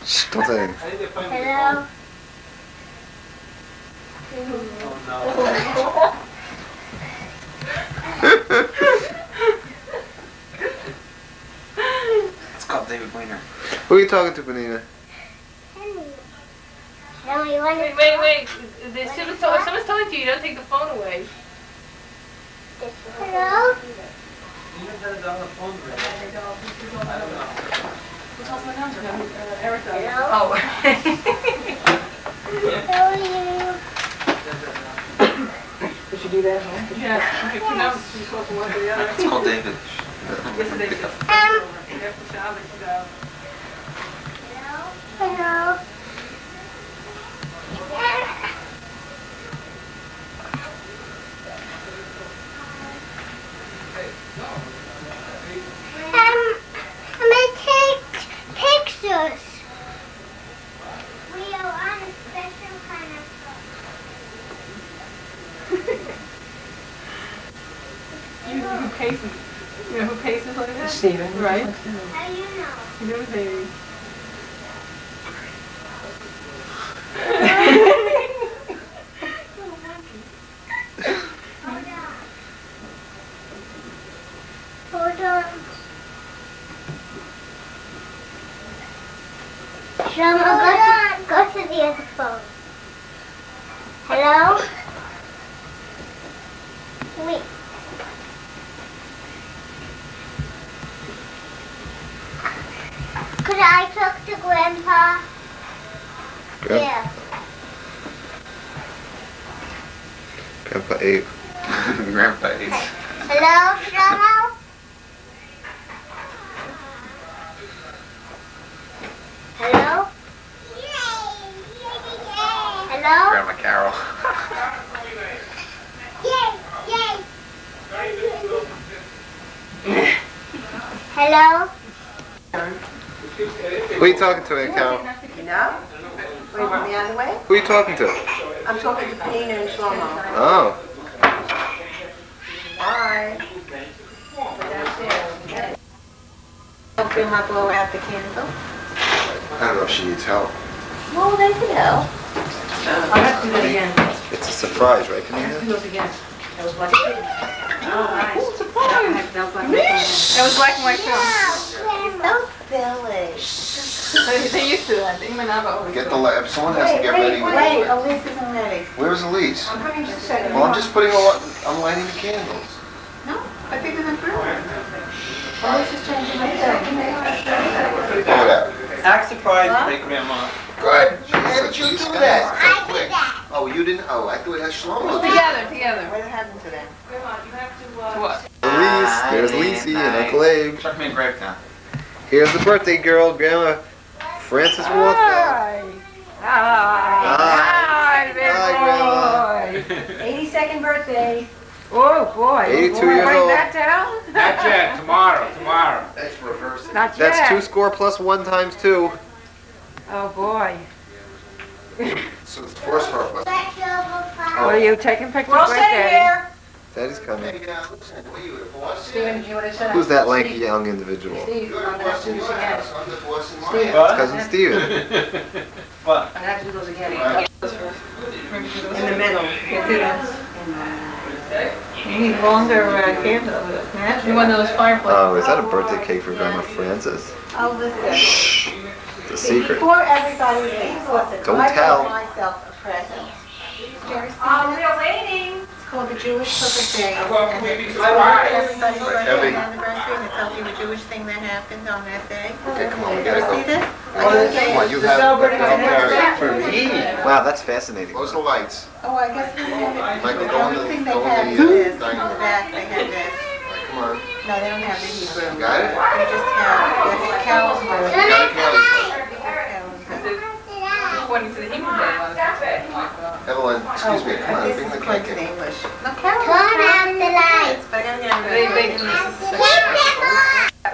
Shh, don't say anything. Hello? Oh It's called David Weiner. Who are you talking to, Panina? No, you want to Wait. If someone's talking to you, don't take the phone away. Hello? Oh. How are you? Did you do that? Yeah. Okay, no, she's supposed to one or the other. It's called David. Yesterday, Hello? I'm gonna take pictures. We are on a special kind of who paces? You know who paces like that? Steven. Right? How do you know? You know baby. Hold on. Shama, go to the other phone. Hello? Wait. Could I talk to Grandpa? Grandpa? Yeah. Grandpa 8. Grandpa Ace. Hello, Shama? Hello? Hello? Grandma Carol. Hello? Who are you talking to, Aunt Carol? You know? Wait, want me on the way? Who are you talking to? I'm talking to Pina and Shlomo. Oh. Bye. Don't feel my blow out the candle. I don't know if she needs help. Well, they can help. I'll have to do that again. It's a surprise, right, I have to Panina? do it again. That was like a Oh, nice. That was black and white film. so silly. They used to that. Imanaba always Get do the it. lamp. Someone has to get ready with Wait, it. Elise isn't ready. Where's Elise? I'm coming just a second. Well, I'm just I'm lighting the candles. No, I think it's in front. Elise is changing my thing. pull it out. Act surprised, great grandma. Good. How did you do that? So quick. Oh, you didn't? Oh, I thought it had Shlomo. Together. What happened to them? Grandma, you have to, what? Elise, there's Lisi and Uncle Abe. Chuck me in grape now. Here's the birthday girl, Grandma Frances Roth. Hi, Hi, big boy. 82nd birthday. Oh boy. 82 Wanna years write old. that down? Not yet, tomorrow. That's reversing. Not yet. That's 2 score plus 1 times 2. Oh boy. So it's 4 score plus. What are you taking pictures We'll with, stay Daddy? here. Daddy's coming. Steven, you want to sit Who's that lanky young individual? Steve, I'm going to have to do this again. Steve, It's cousin Steven. What? I'm going to have to do those again. In the middle. You need longer candles. You want those fireplaces? Oh, is that a birthday cake for Grandma Frances? Oh, listen. Shh. It's a secret. Before everybody leaves, listen. Don't I tell. bought myself a present. We're waiting. It's called the Jewish Perfect Day. Well, And maybe it's surprise. everybody's Heavy. birthday anniversary, and it tells you a Jewish thing that happened on that day. Okay, come on, we You ever gotta see go. this? Come on, you have For me. Wow, that's fascinating. Close the lights. Oh, I guess we have it. Michael, The go in only the- thing go they in have the, is this. On dining the room. back, they have this. Come on. No, they don't have the Hebrew. Got it? They just have this calendar. You got it, Kelly? According to the Hebrew day, one Evelyn, excuse me, come on, This bring is the according cake to the in. English. No, Carol. Turn out the lights. But I gotta get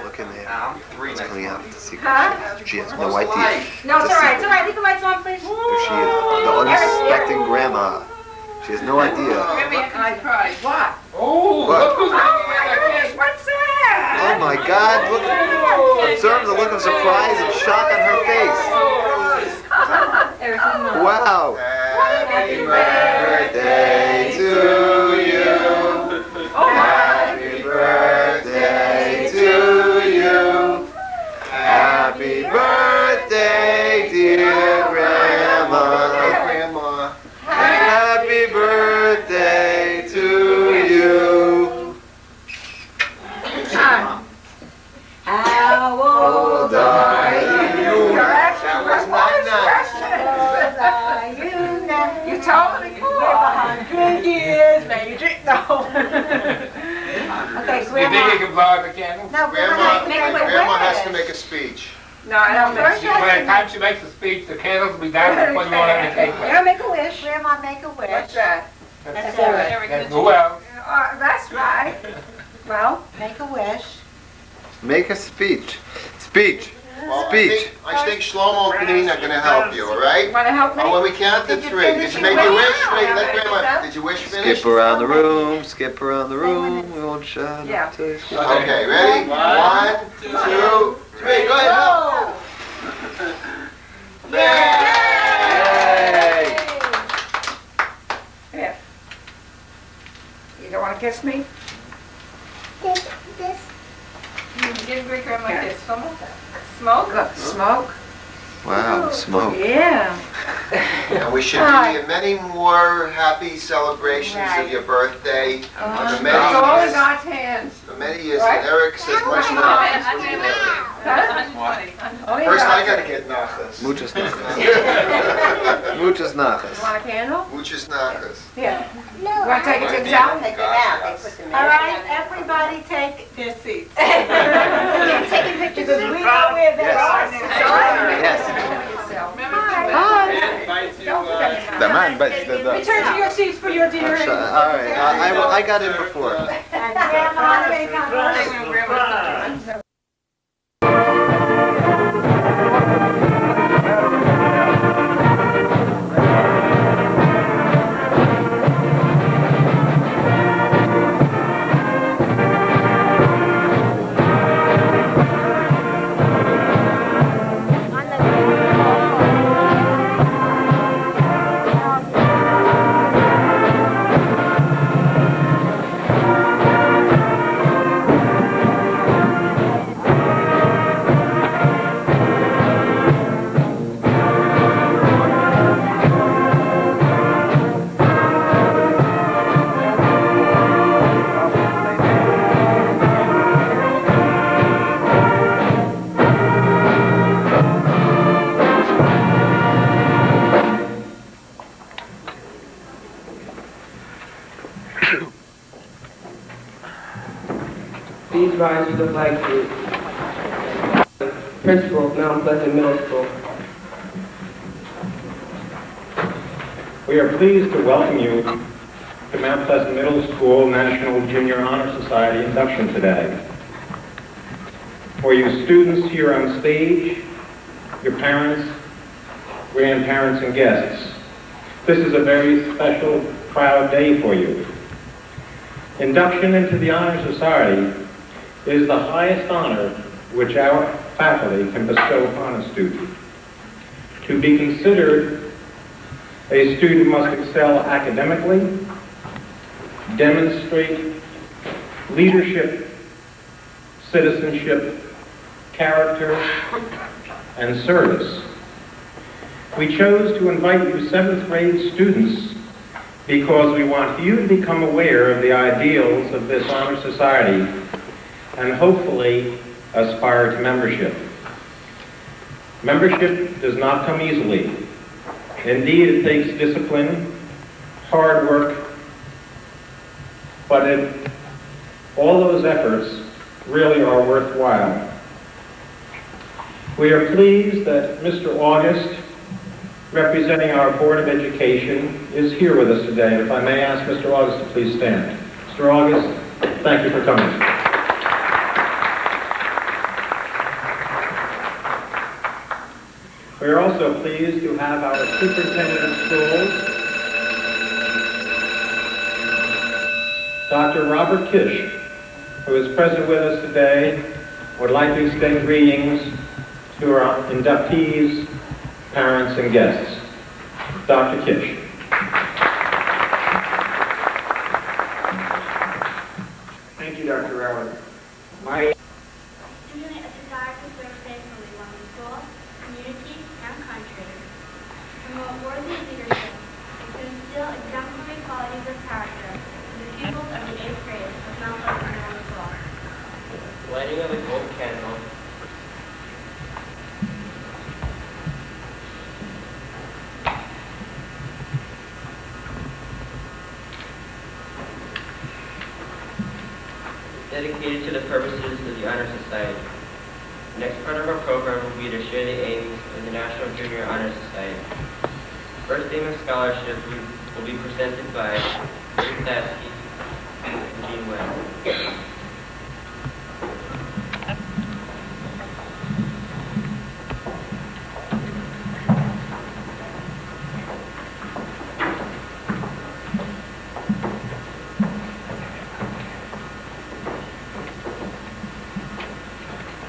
Look in there. I'm 3 It's next coming out. month. The secret. Huh? She has no idea. No, it's It's a alright, it's secret. alright. Leave the lights on, please. If she is the unsuspecting grandma. She has no idea. Maybe you can surprise. What? Oh, What? look who's Oh making my that goodness, cake. what's that? Oh my God! Look, observe the look of surprise and shock on her face. Wow! Happy birthday to you. Happy birthday to you. Happy birthday, dear Grandma. Grandma. Happy birthday to you. How old are you? That was not nice. You told me before. 100 years, maybe. No. Okay, You think you can blow out the candle? No, Grandma has to make a speech. No, I don't think so. By the time she makes the speech, the candles will be down before you want to take You gotta make a wish. Grandma, make a wish. What's that? That's it. Who else? That's right. Well, Make a wish. Make a speech. Speech. Well, Speech. I think Shlomo and Panine are going to help you, all right? Want to help me? Oh, when we count to Did you 3. finish Did you your make your wish? wish? Wait, let Yeah. Grandma. Did your wish finish? Skip around the room. Skip around the room. We won't shout. Yeah. until you skip. Okay, ready? 1, 2, 3. Go ahead. Help. Yay! Here. You don't want to kiss me? Give great grandma a kiss. Smoke? Look, smoke. Wow, smoke. Yeah. And we should be in many more happy celebrations of your birthday. It's For all in many years, God's hands. for many years, and Eric says much nachas. First, I got to get nachas. Muchas nachas. Muchas You nachas. want a candle? Muchas nachas. Here. You want to take it to the out? Take them out. They put them in. All right, everybody take their seats. Taking pictures because we know where they are. Yes. The man, but Return to your seats for your dinner. All right, I got in before. And Grandma, take out Please rise for the flag salute. Principal of Mount Pleasant Middle School. We are pleased to welcome you to Mount Pleasant Middle School National Junior Honor Society induction today. For you students here on stage, your parents, grandparents, and guests, this is a very special, proud day for you. Induction into the Honor Society is the highest honor which our faculty can bestow upon a student. To be considered, a student must excel academically, demonstrate leadership, citizenship, character, and service. We chose to invite you 7th grade students because we want you to become aware of the ideals of this honor society and hopefully aspire to membership. Membership does not come easily. Indeed, it takes discipline, hard work, but all those efforts really are worthwhile. We are pleased that Mr. August, representing our Board of Education, is here with us today. If I may ask Mr. August to please stand. Mr. August, thank you for coming. We are also pleased to have our Superintendent of Schools, Dr. Robert Kish, who is present with us today, would like to extend greetings to our inductees, parents, and guests. Dr. Kish. Thank you, Dr. Rowland. Student a desire to serve faithfully one the school, community, and country. Promote worthy leadership and to instill exemplary qualities of character in the pupils of the 8th grade of Mount Pleasant Middle School. Lighting of a gold candle. Dedicated to the purposes of the Honor Society. The next part of our program will be to share the aims of the National Junior Honor Society. First aim of scholarship will be presented by Richard Dasky and Gene West.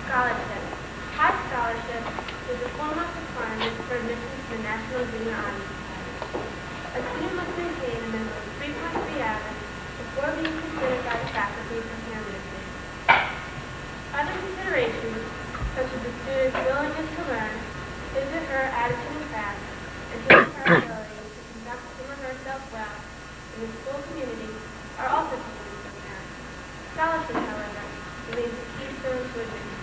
Scholarship. High scholarship is a form of requirement for admission to the National Junior Honor Society. A student must maintain a minimum of 3.3 average before being considered by the faculty for candidacy. Other considerations, such as the student's willingness to learn, his or her attitude in class, and his or her ability to conduct him or herself well in the school community, are also taken into account. Scholarship, however, remains the keystone to admission.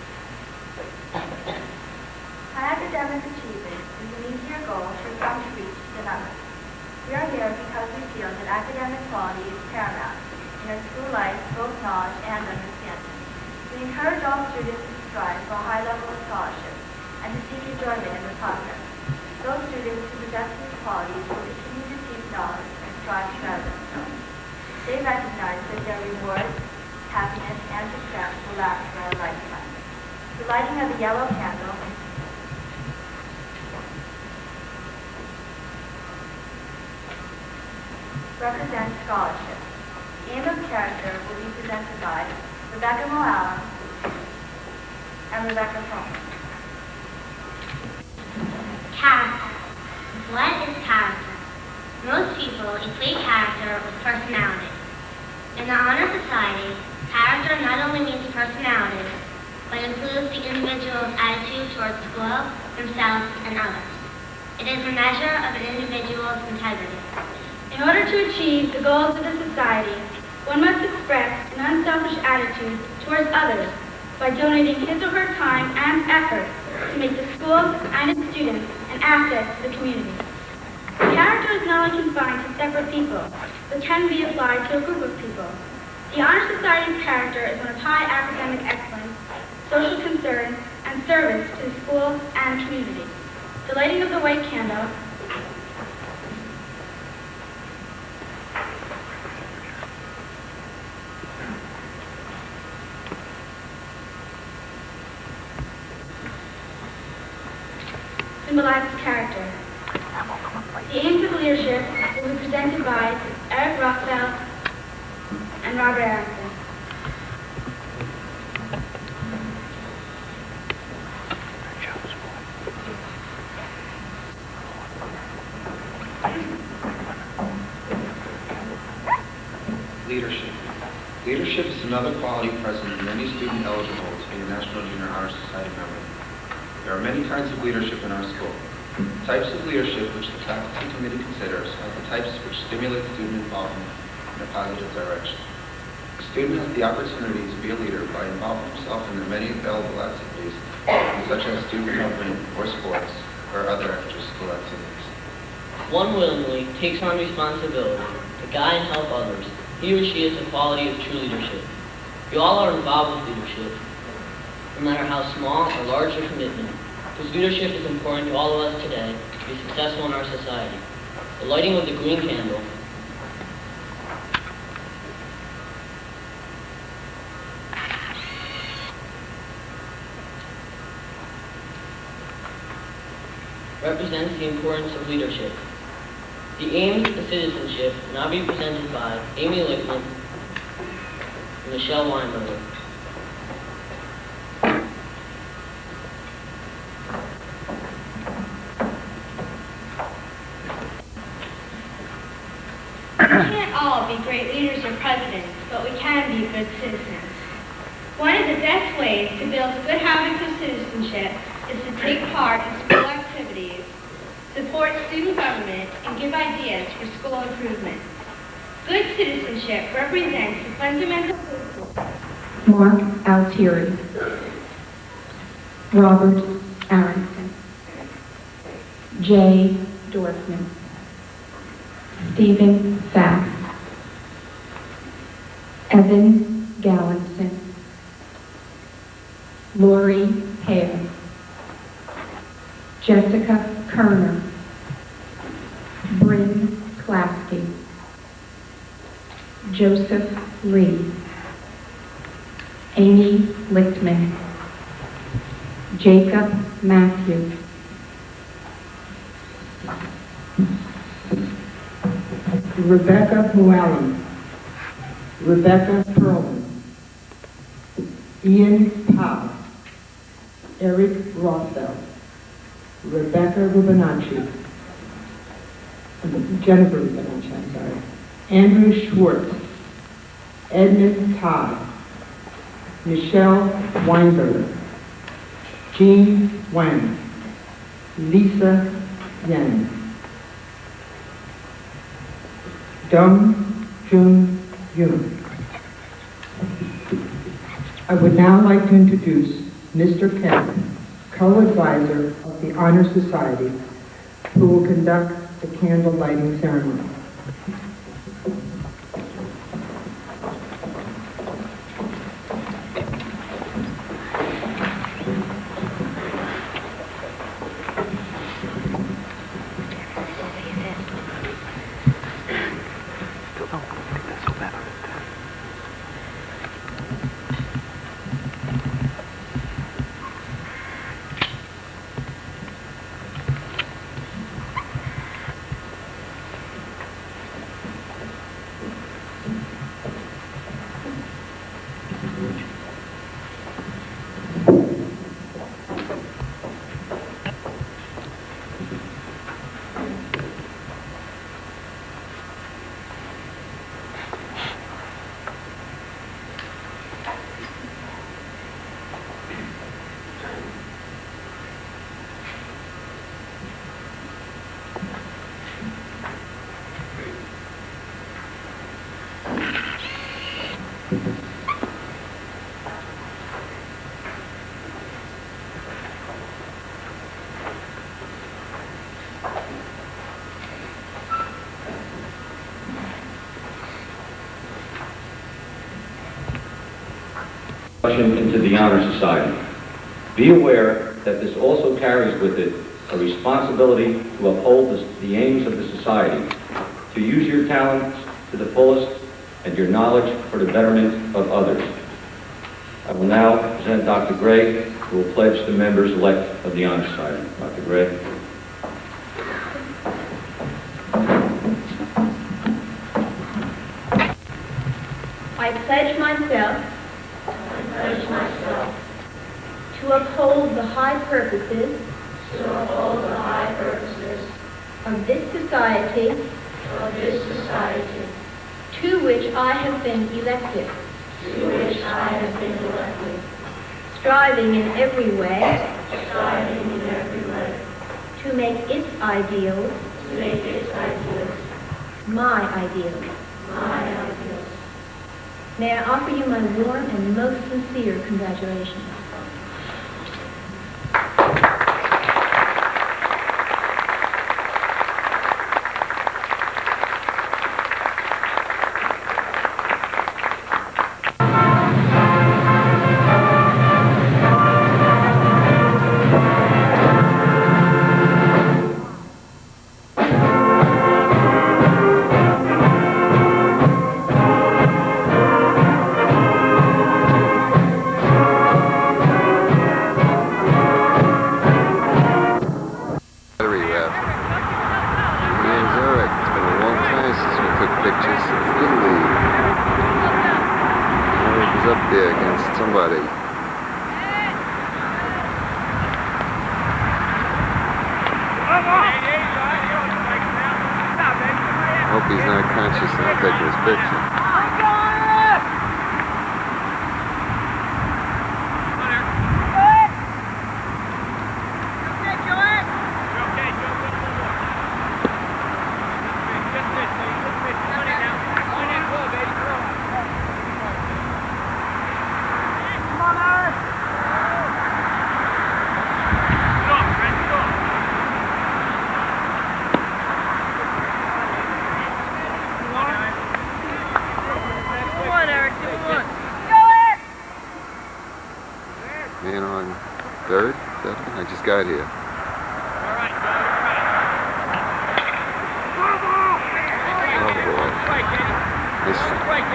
High academic achievement is an easier goal for some to reach than others. We are here because we feel that academic quality is paramount in our school life, both knowledge and understanding. We encourage all students to strive for a high level of scholarship and to seek enjoyment in the process. Those students who possess these qualities will continue to seek knowledge and strive to better themselves. They recognize that their rewards, happiness, and success will last for a lifetime. The lighting of the yellow candle represents scholarship. Aim of character will be presented by Rebecca Moala and Rebecca Fromm. Character. What is character? Most people equate character with personality. In the Honor Society, character not only means personality, but includes the individual's attitude towards school, themselves, and others. It is a measure of an individual's integrity. In order to achieve the goals of the society, one must express an unselfish attitude towards others by donating his or her time and effort to make the school and its students an asset to the community. Character is not only confined to separate people, but can be applied to a group of people. The Honor Society's character is one of high academic excellence, social concern, and service to the school and community. The lighting of the white candle symbolizes character. The aims of leadership will be presented by Eric Rothfeld and Robert Aronson. Leadership. Leadership is another quality present in any student eligible to be a National Junior Honor Society member. There are many kinds of leadership in our school. Types of leadership which the faculty committee considers are the types which stimulate student involvement in a positive direction. A student has the opportunity to be a leader by involving himself in the many available activities, such as student government or sports or other extra-school activities. One willingly takes on responsibility to guide and help others. He or she is the quality of true leadership. We all are involved with leadership, no matter how small or large the commitment, because leadership is important to all of us today to be successful in our society. The lighting of the green candle represents the importance of leadership. The aims of citizenship will now be presented by Amy Lichtman and Michelle Weinberger. We can't all be great leaders or presidents, but we can be good citizens. One of the best ways to build good habits of citizenship is to take part in school activities, support student government, and give ideas for school improvement. Good citizenship represents the fundamental Mark Altieri, Robert Aronson, Jay Dorfman, Stephen Fax, Evan Gallinson, Lori Hale, Jessica Kerner, Bryn Klasky, Joseph Lee, Amy Lichtman, Jacob Matthew, Rebecca Muallen, Rebecca Perlman, Ian Powell, Eric Rothfeld, Rebecca Rubinacci, Jennifer Rubinacci, I'm sorry, Andrew Schwartz, Edmund Todd, Michelle Weinberger, Jean Wang, Lisa Yang, Dong Jun Yoon. I would now like to introduce Mr. Kemp, co-advisor of the Honor Society, who will conduct the candle lighting ceremony. into the Honor Society. Be aware that this also carries with it a responsibility to uphold the aims of the society, to use your talents to the fullest and your knowledge for the betterment of others. I will now present Dr. Gray, who will pledge the members-elect of the Honor Society. Dr. Gray. I pledge myself to uphold the high purposes of this society to which I have been elected, striving in every way to make its ideals my ideals. May I offer you my warm and most sincere congratulations. Up there against somebody. Hope he's not conscious and I'm taking his picture. Man on third, second, I just got here. Oh boy.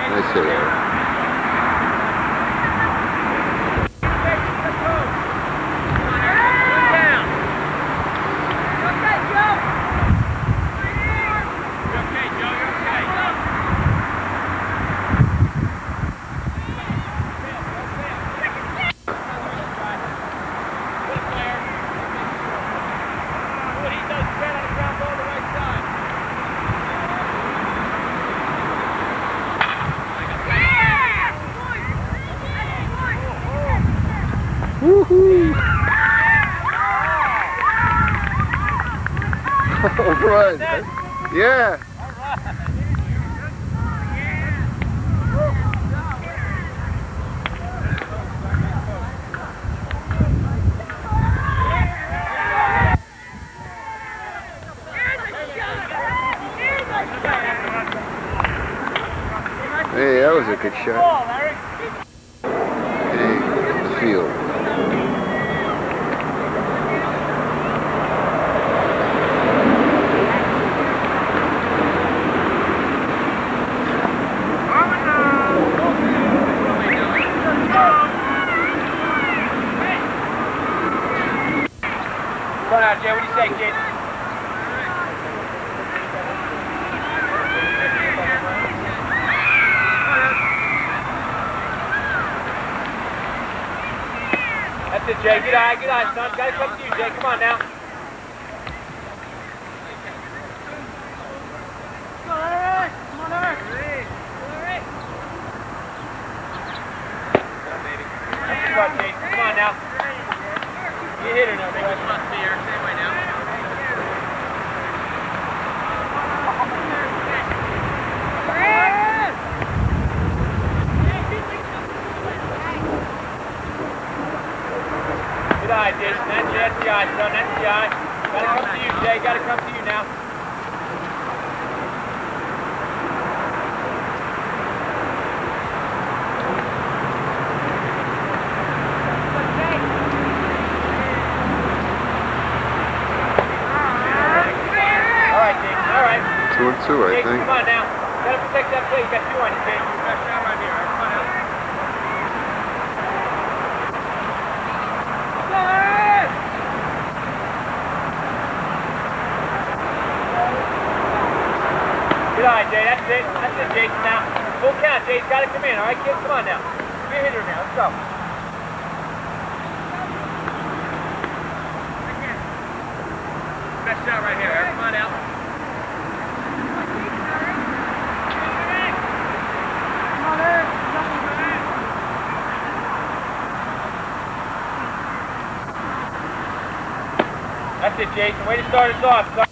Nice hit, Eric. Woohoo! All right. Yeah. Hey, that was a good shot. Hey, the field. Run out, Jay. What do you say, kid? That's it, Jay. Good eye, son. Gotta come to you, Jay. Come on now. Come on, Eric. Come on, Eric. Come on, Jason. Come on now. You hit her now, baby. Come on, see her. Same way now. Good eye, Jason. That's the eye, son. That's the eye. Gotta come to you, Jay. Gotta come to you now. too, I Jason, think. come on now. Gotta protect that plate. You got two on you, Jason. Best shot right here. Come on out. Good eye, Jay. That's it. That's it, Jason. Now, full count, Jay's got to come in. All right, kids? Come on now. Be a hitter now. Let's go. Best shot right here, Eric. Come on out. That's it, Jason. Way to start us off.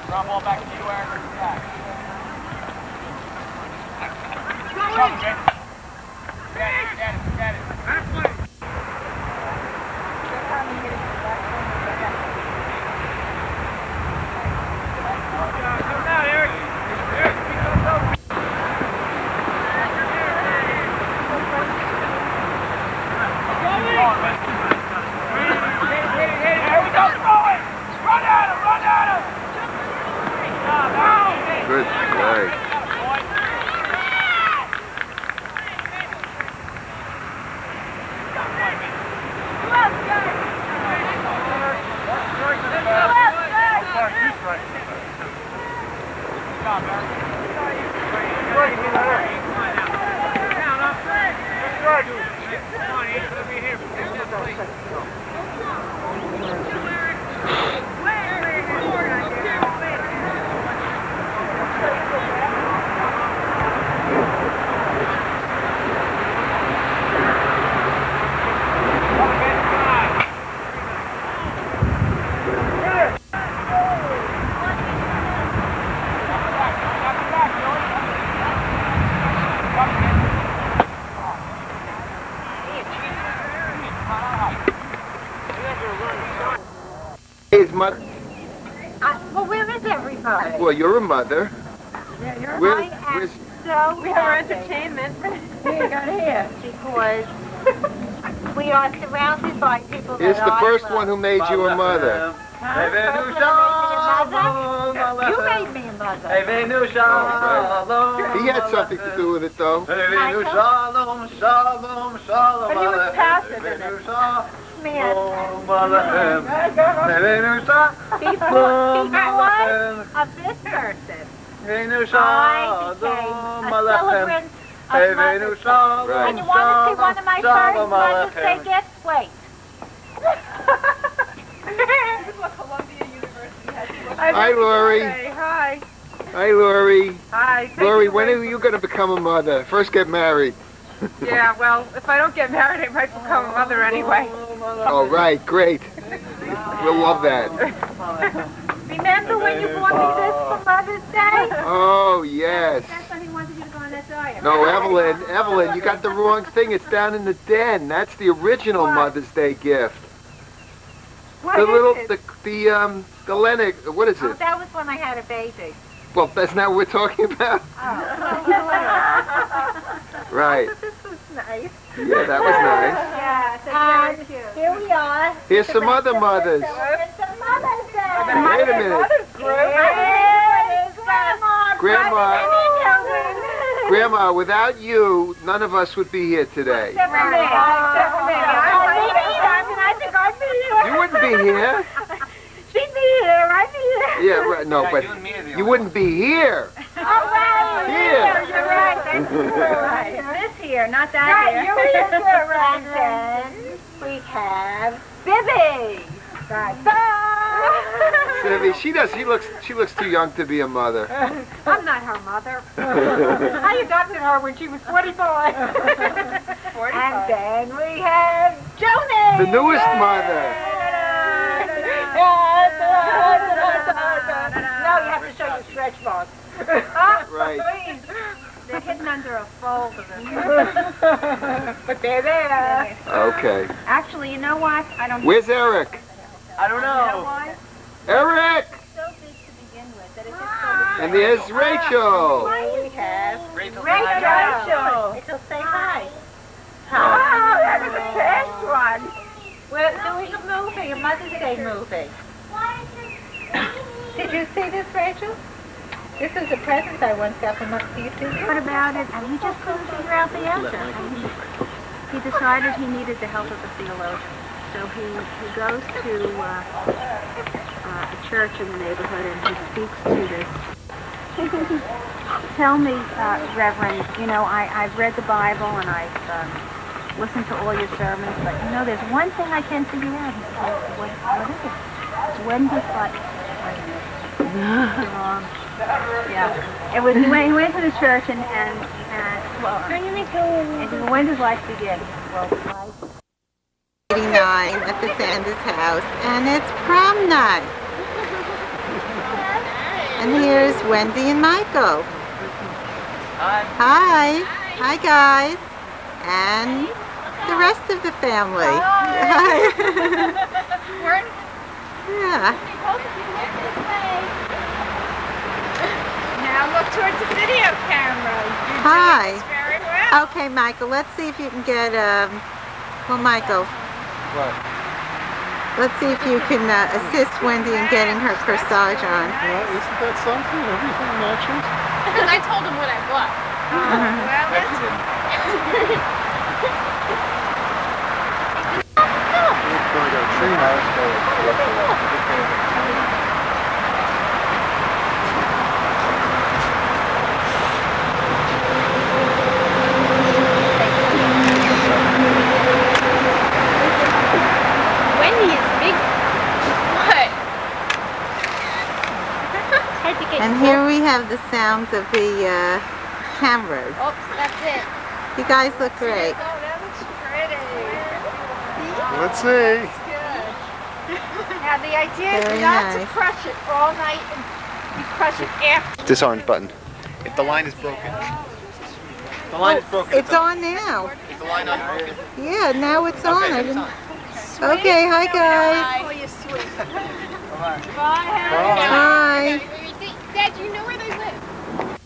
Ground ball back to you, Eric. Come, Jay. Got it. Back play. Come down, Eric. Eric, keep those over. There we go, throw it! Run at him! Good play. His mother. Well, where is everybody? Well, you're a mother. Yeah, you're Where's so We have our entertainment. We got here because we are surrounded by people that Here's the I first love. one who made you a mother. Huh? First one who made me a mother? You made me a mother. He had something to do with it, though. Shalom, But he was passive in it. Before of this person, I became a celebrant of Mother's Day. Right. And you want to see one of my first Mother's Day gifts? Wait. This is what Columbia University has. Hi, Lori. Hi. Hi, Lori. Hi. Lori, when are you going to become a mother? First get married. Yeah, well, if I don't get married, I might become a mother anyway. All right, great. We'll love that. Remember when you bought me this for Mother's Day? Oh, yes. That's when he wanted you to go on that dog No, Evelyn, you got the wrong thing. It's down in the den. That's the original Mother's Day gift. What The is little, it? the Lennox, what is Oh, it? that was when I had a baby. Well, that's not what we're talking about. Right. This was nice. Yeah, that was nice. Yeah, that's very cute. Here we are. Here's some other mothers. It's a Mother's Day. Wait a minute. Grandma, without you, none of us would be here today. Except for me. You wouldn't be here. She'd be here, I'd be here. Yeah, right. No, but you wouldn't be here. Oh, right. Here. You're right. That's right. This here, not that here. You're right. And then we have Bibby. Sylvie, she looks too young to be a mother. I'm not her mother. I adopted her when she was 45. And then we have Joni. The newest mother. Now you have to show your stretch marks. Right. Please. They're hidden under a fold of them. But they're there. Okay. Actually, you know what? I don't. Where's Eric? I don't know. You know why? Eric! It's so big to begin with that it's just so. And there's Rachel. We have Rachel. Rachel, say hi. Hi. Oh, that was the first one. We're doing a movie, a Mother's Day movie. Did you see this, Rachel? This is a present I once got from do you see it? What about it? And he just couldn't figure out the answer. And he decided he needed the help of a theologian. So he goes to a church in the neighborhood and he speaks to this. Tell me, Reverend, you know, I've read the Bible and I've listened to all your sermons, but you know, there's one thing I can't figure out. He said, what is it? It's when does life... Yeah. It was he went to the church and when does life begin? Well, life... 89 at the Sanders house, and it's prom night. And here's Wendy and Michael. Hi. Hi, guys. And the rest of the family. Hi. Yeah. Now look towards the video camera. You're Hi. doing this very well. Okay, Michael, let's see if you can get, well, Michael. What? Let's see if you can assist Wendy in getting her corsage on. Well, isn't that something? Everything matches. Because I told him what I bought. Well, that's it. Wendy is big. What? And here we have the sounds of the cameras. Oops, that's it. You guys look great. Oh, that looks pretty. Let's see. Now the idea Very is not to nice. crush it all night and you crush it after. This orange button. If the line is broken. The line is broken. It's on now. Is the line unbroken? Yeah, now it's on. Okay, I it's didn't... on. Okay, hi guys. Oh, you sweet. Bye. Hi. Dad, you know where they live.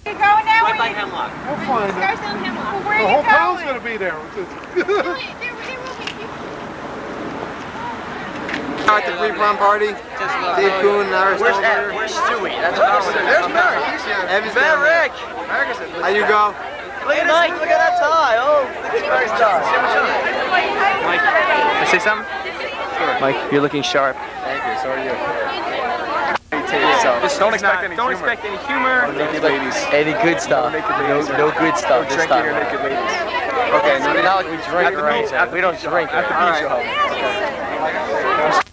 You going now? Right by Hemlock. We'll find it. Stars down Hemlock. Well, where The are whole you town's going? gonna be there. At the pre-prom party, Dave Kuhn, Where's Ed? Where's Stewie? That's what I was saying. There's Merrick. He's here. Evan's down there. Rick. How you go? Look at Mike. Look at that tie. Oh, look at Merrick's tie. Mike, can I say something? Sure. Mike, you're looking sharp. Thank you. So are you. Just don't expect any humor. Naked ladies. Any good stuff. No good stuff this time. Naked ladies. Okay, so not like we drink, right? We don't drink. At the beach,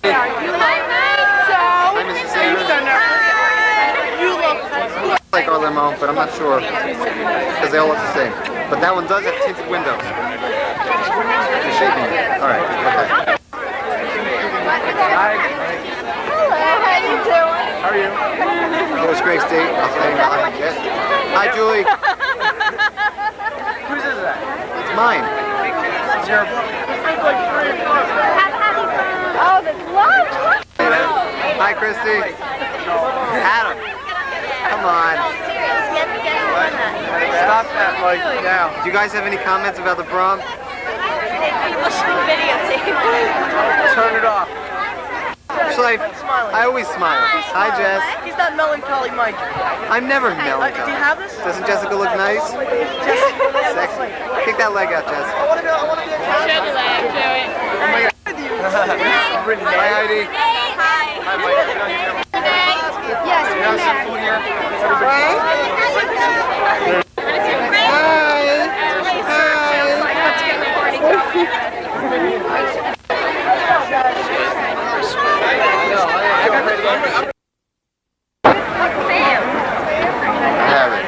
Hi, Mrs. Sanders. Like our limo, but I'm not sure because they all look the same. But that one does have tinted windows. You're shaking it. All right. Okay. Hello, how you doing? How are you? That was Greg's date. I'll tell you how I get. Hi, Julie. Mine. Oh, there's lunch. Hi, Christy. Adam. Come on. Stop that, Mike, now. Do you guys have any comments about the prom? Turn it off. Actually, I always smile. Hi, Jess. He's not melancholy, Mike. I'm never melancholy. Do you have this? Doesn't Jessica look nice? Sexy. Kick that leg out, Jess. I want to go. Show the leg, show it. Oh my God. Hi, Heidi. Hi, Mike. Yes, Have it.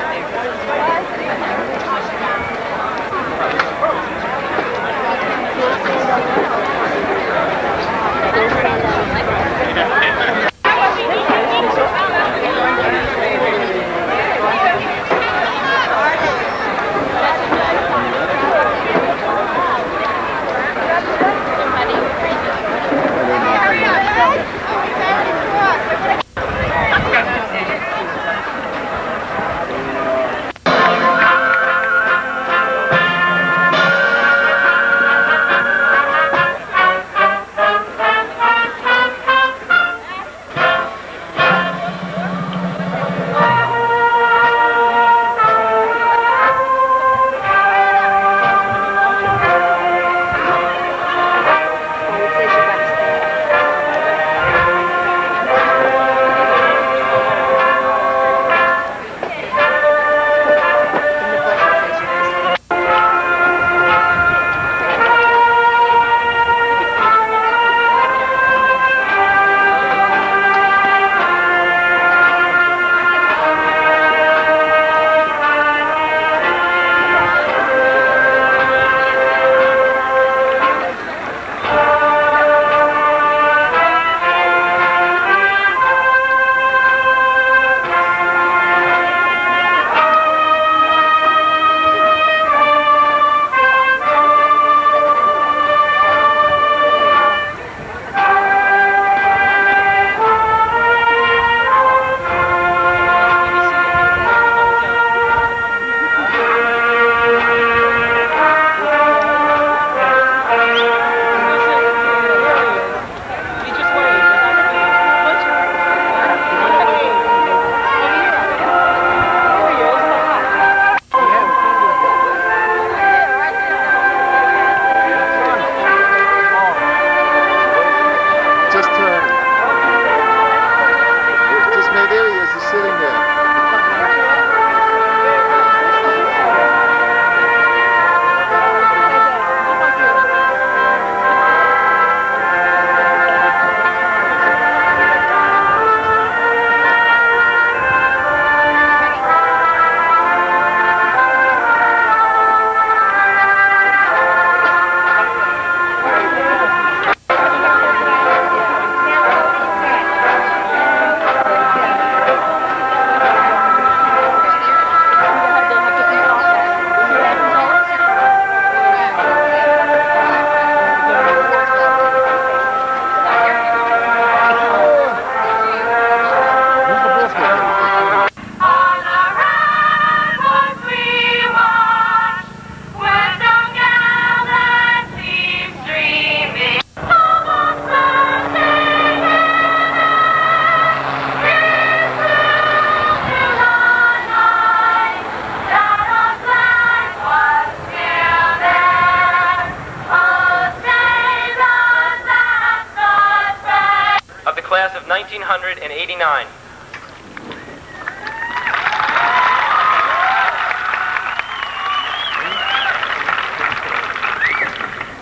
Class of 1989.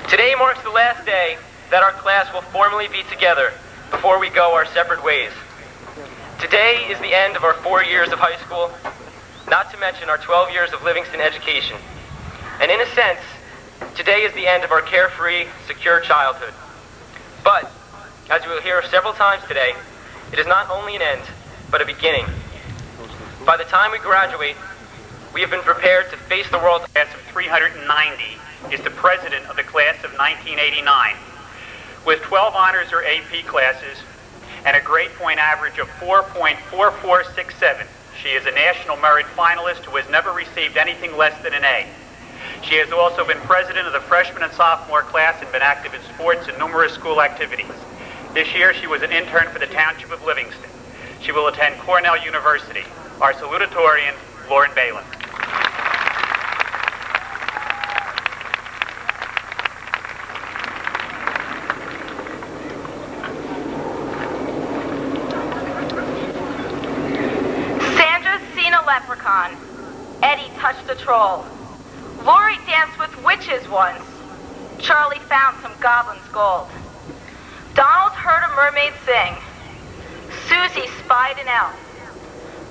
Today marks the last day that our class will formally be together before we go our separate ways. Today is the end of our 4 years of high school, not to mention our 12 years of Livingston education. And in a sense, today is the end of our carefree, secure childhood. But as you will hear several times today, it is not only an end, but a beginning. By the time we graduate, we have been prepared to face the world. Class of 390 is the president of the class of 1989. With 12 honors or AP classes and a grade point average of 4.4467, she is a National Merit Finalist who has never received anything less than an A. She has also been president of the freshman and sophomore class and been active in sports and numerous school activities. This year, she was an intern for the Township of Livingston. She will attend Cornell University. Our salutatorian, Lauren Balin. Sandra's seen a leprechaun. Eddie touched a troll. Lori danced with witches once. Charlie found some goblin's gold. Donald heard a mermaid sing. Susie spied an elf.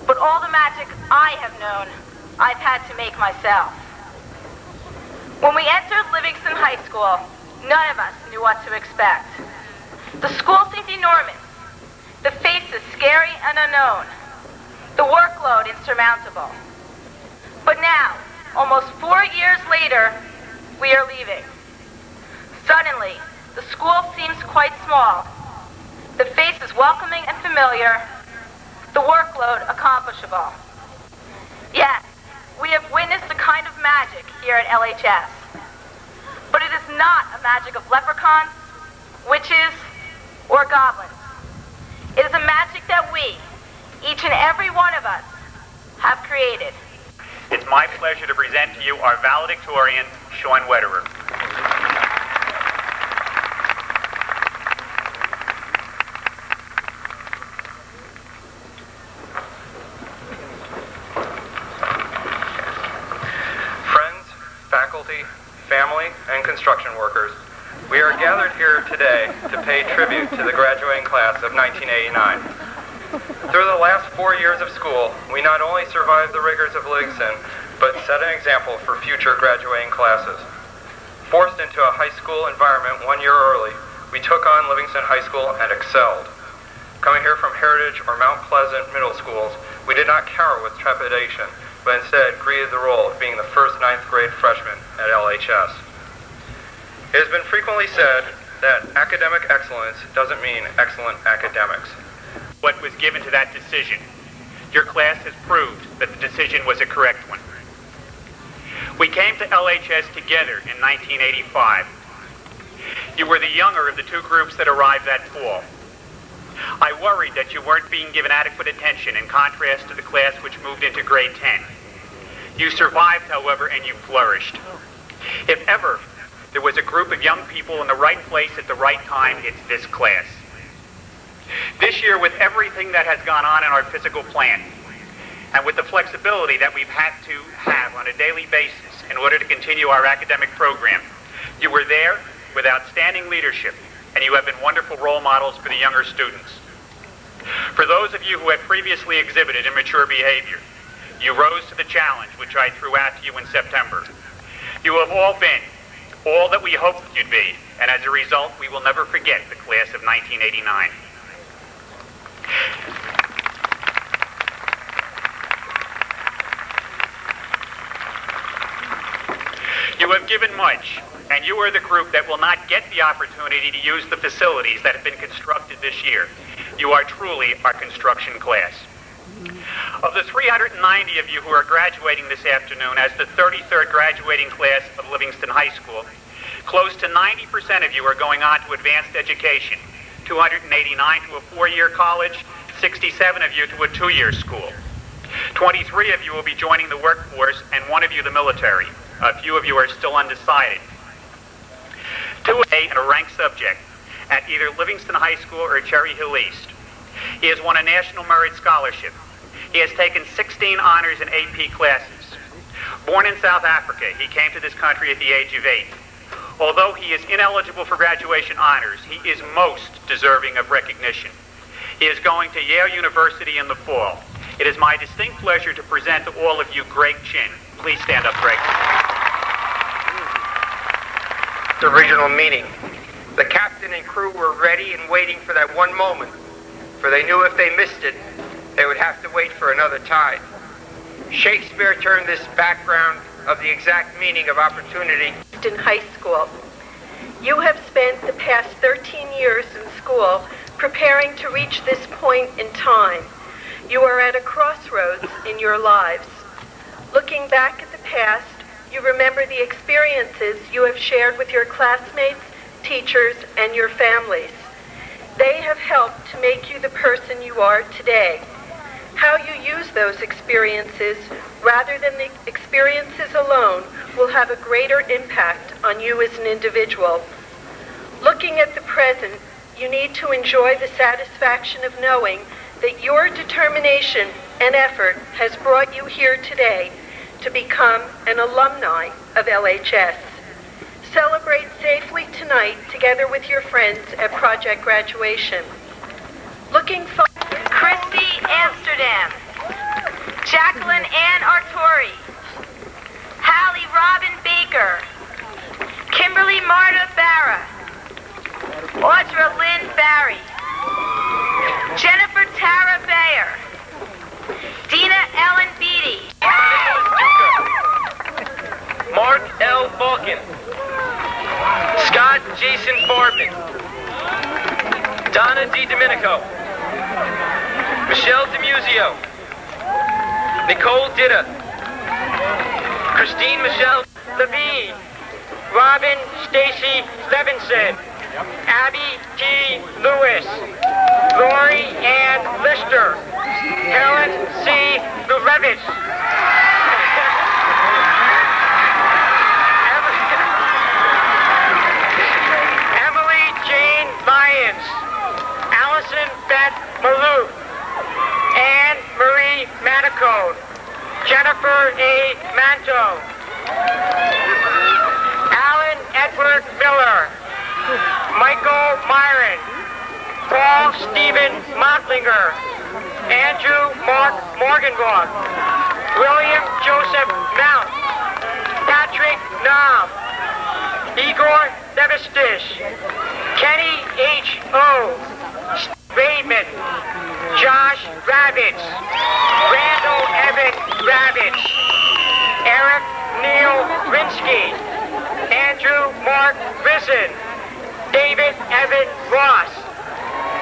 But all the magic I have known, I've had to make myself. When we entered Livingston High School, none of us knew what to expect. The school seemed enormous. The faces scary and unknown. The workload insurmountable. But now, almost 4 years later, we are leaving. Suddenly, the school seems quite small. The faces welcoming and familiar. The workload accomplishable. Yes, we have witnessed a kind of magic here at LHS. But it is not a magic of leprechauns, witches, or goblins. It is a magic that we, each and every one of us, have created. It's my pleasure to present to you our valedictorian, Sean Wetterer. Friends, faculty, family, and construction workers, we are gathered here today to pay tribute to the graduating class of 1989. Through the last 4 years of school, we not only survived the rigors of Livingston, but set an example for future graduating classes. Forced into a high school environment 1 year early, we took on Livingston High School and excelled. Coming here from Heritage or Mount Pleasant middle schools, we did not cower with trepidation, but instead greeted the role of being the first 9th grade freshman at LHS. It has been frequently said that academic excellence doesn't mean excellent academics. What was given to that decision. Your class has proved that the decision was a correct one. We came to LHS together in 1985. You were the younger of the two groups that arrived that fall. I worried that you weren't being given adequate attention in contrast to the class which moved into grade 10. You survived, however, and you flourished. If ever there was a group of young people in the right place at the right time, it's this class. This year, with everything that has gone on in our physical plant, and with the flexibility that we've had to have on a daily basis in order to continue our academic program, you were there with outstanding leadership, and you have been wonderful role models for the younger students. For those of you who had previously exhibited immature behavior, you rose to the challenge which I threw out to you in September. You have all been all that we hoped you'd be, and as a result, we will never forget the class of 1989. You have given much, and you are the group that will not get the opportunity to use the facilities that have been constructed this year. You are truly our construction class. Of the 390 of you who are graduating this afternoon as the 33rd graduating class of Livingston High School, close to 90% of you are going on to advanced education, 289 to a 4-year college, 67 of you to a 2-year school. 23 of you will be joining the workforce, and 1 of you the military. A few of you are still undecided. 2A in a ranked subject at either Livingston High School or Cherry Hill East. He has won a National Merit Scholarship. He has taken 16 honors in AP classes. Born in South Africa, he came to this country at the age of 8. Although he is ineligible for graduation honors, he is most deserving of recognition. He is going to Yale University in the fall. It is my distinct pleasure to present to all of you Greg Chin. Please stand up, Greg. The original meaning. The captain and crew were ready and waiting for that one moment, for they knew if they missed it, they would have to wait for another tide. Shakespeare turned this background of the exact meaning of opportunity Clifton High School. You have spent the past 13 years in school preparing to reach this point in time. You are at a crossroads in your lives. Looking back at the past, you remember the experiences you have shared with your classmates, teachers, and your families. They have helped to make you the person you are today. How you use those experiences, rather than the experiences alone, will have a greater impact on you as an individual. Looking at the present, you need to enjoy the satisfaction of knowing that your determination and effort has brought you here today to become an alumni of LHS. Celebrate safely tonight together with your friends at project graduation. Looking forward. Christy Amsterdam, Jacqueline Ann Artori, Hallie Robin Baker, Kimberly Marta Barra, Audra Lynn Barry, Jennifer Tara Bayer, Dina Ellen Beatty, Mark L. Vulcan, Scott Jason Foreman, Donna D. Domenico, Michelle DeMuzio, Nicole Ditta, Christine Michelle Levine, Robin Stacy Levinson, Abby T. Lewis, Lori Ann Lister, Helen C. Lurevitz, Emily Jane Lyons, Allison Beth Malou, Anne Marie Manicone, Jennifer A. Manto, Alan Edward Miller, Michael Myron, Paul Stephen Mottlinger, Andrew Mark Morgenroth, William Joseph Mount, Patrick Nam, Igor Devestish, Kenny H. O. Raymond, Josh Ravitz, Randall Evan Ravitz, Eric Neil Rinsky, Andrew Mark Risen, David Evan Ross,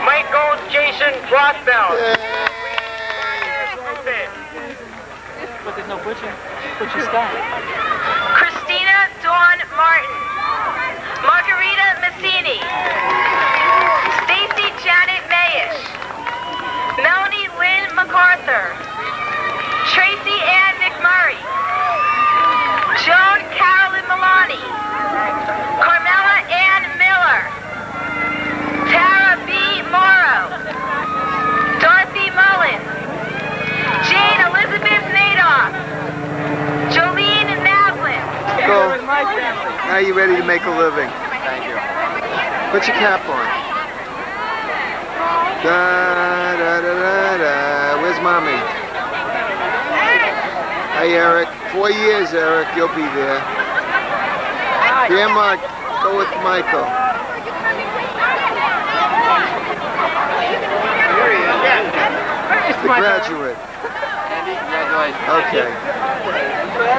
Michael Jason Rothfeld. But there's no butcher Scott. Christina Dawn Martin, Margarita Massini, Stacy Janet Mayish, Melanie Lynn MacArthur, Tracy Ann McMurray, Joan Carolyn Milani, Carmela Ann Miller, Tara B. Morrow, Dorothy Mullins, Jane Elizabeth Nadoff, Jolene Navlin. Go. Now you're ready to make a living. Thank you. Put your cap on. Da da da da da. Where's mommy? Hey Eric. 4 years, Eric. You'll be there. Grandma, go with Michael. The graduate. Andy, congratulations.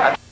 Okay.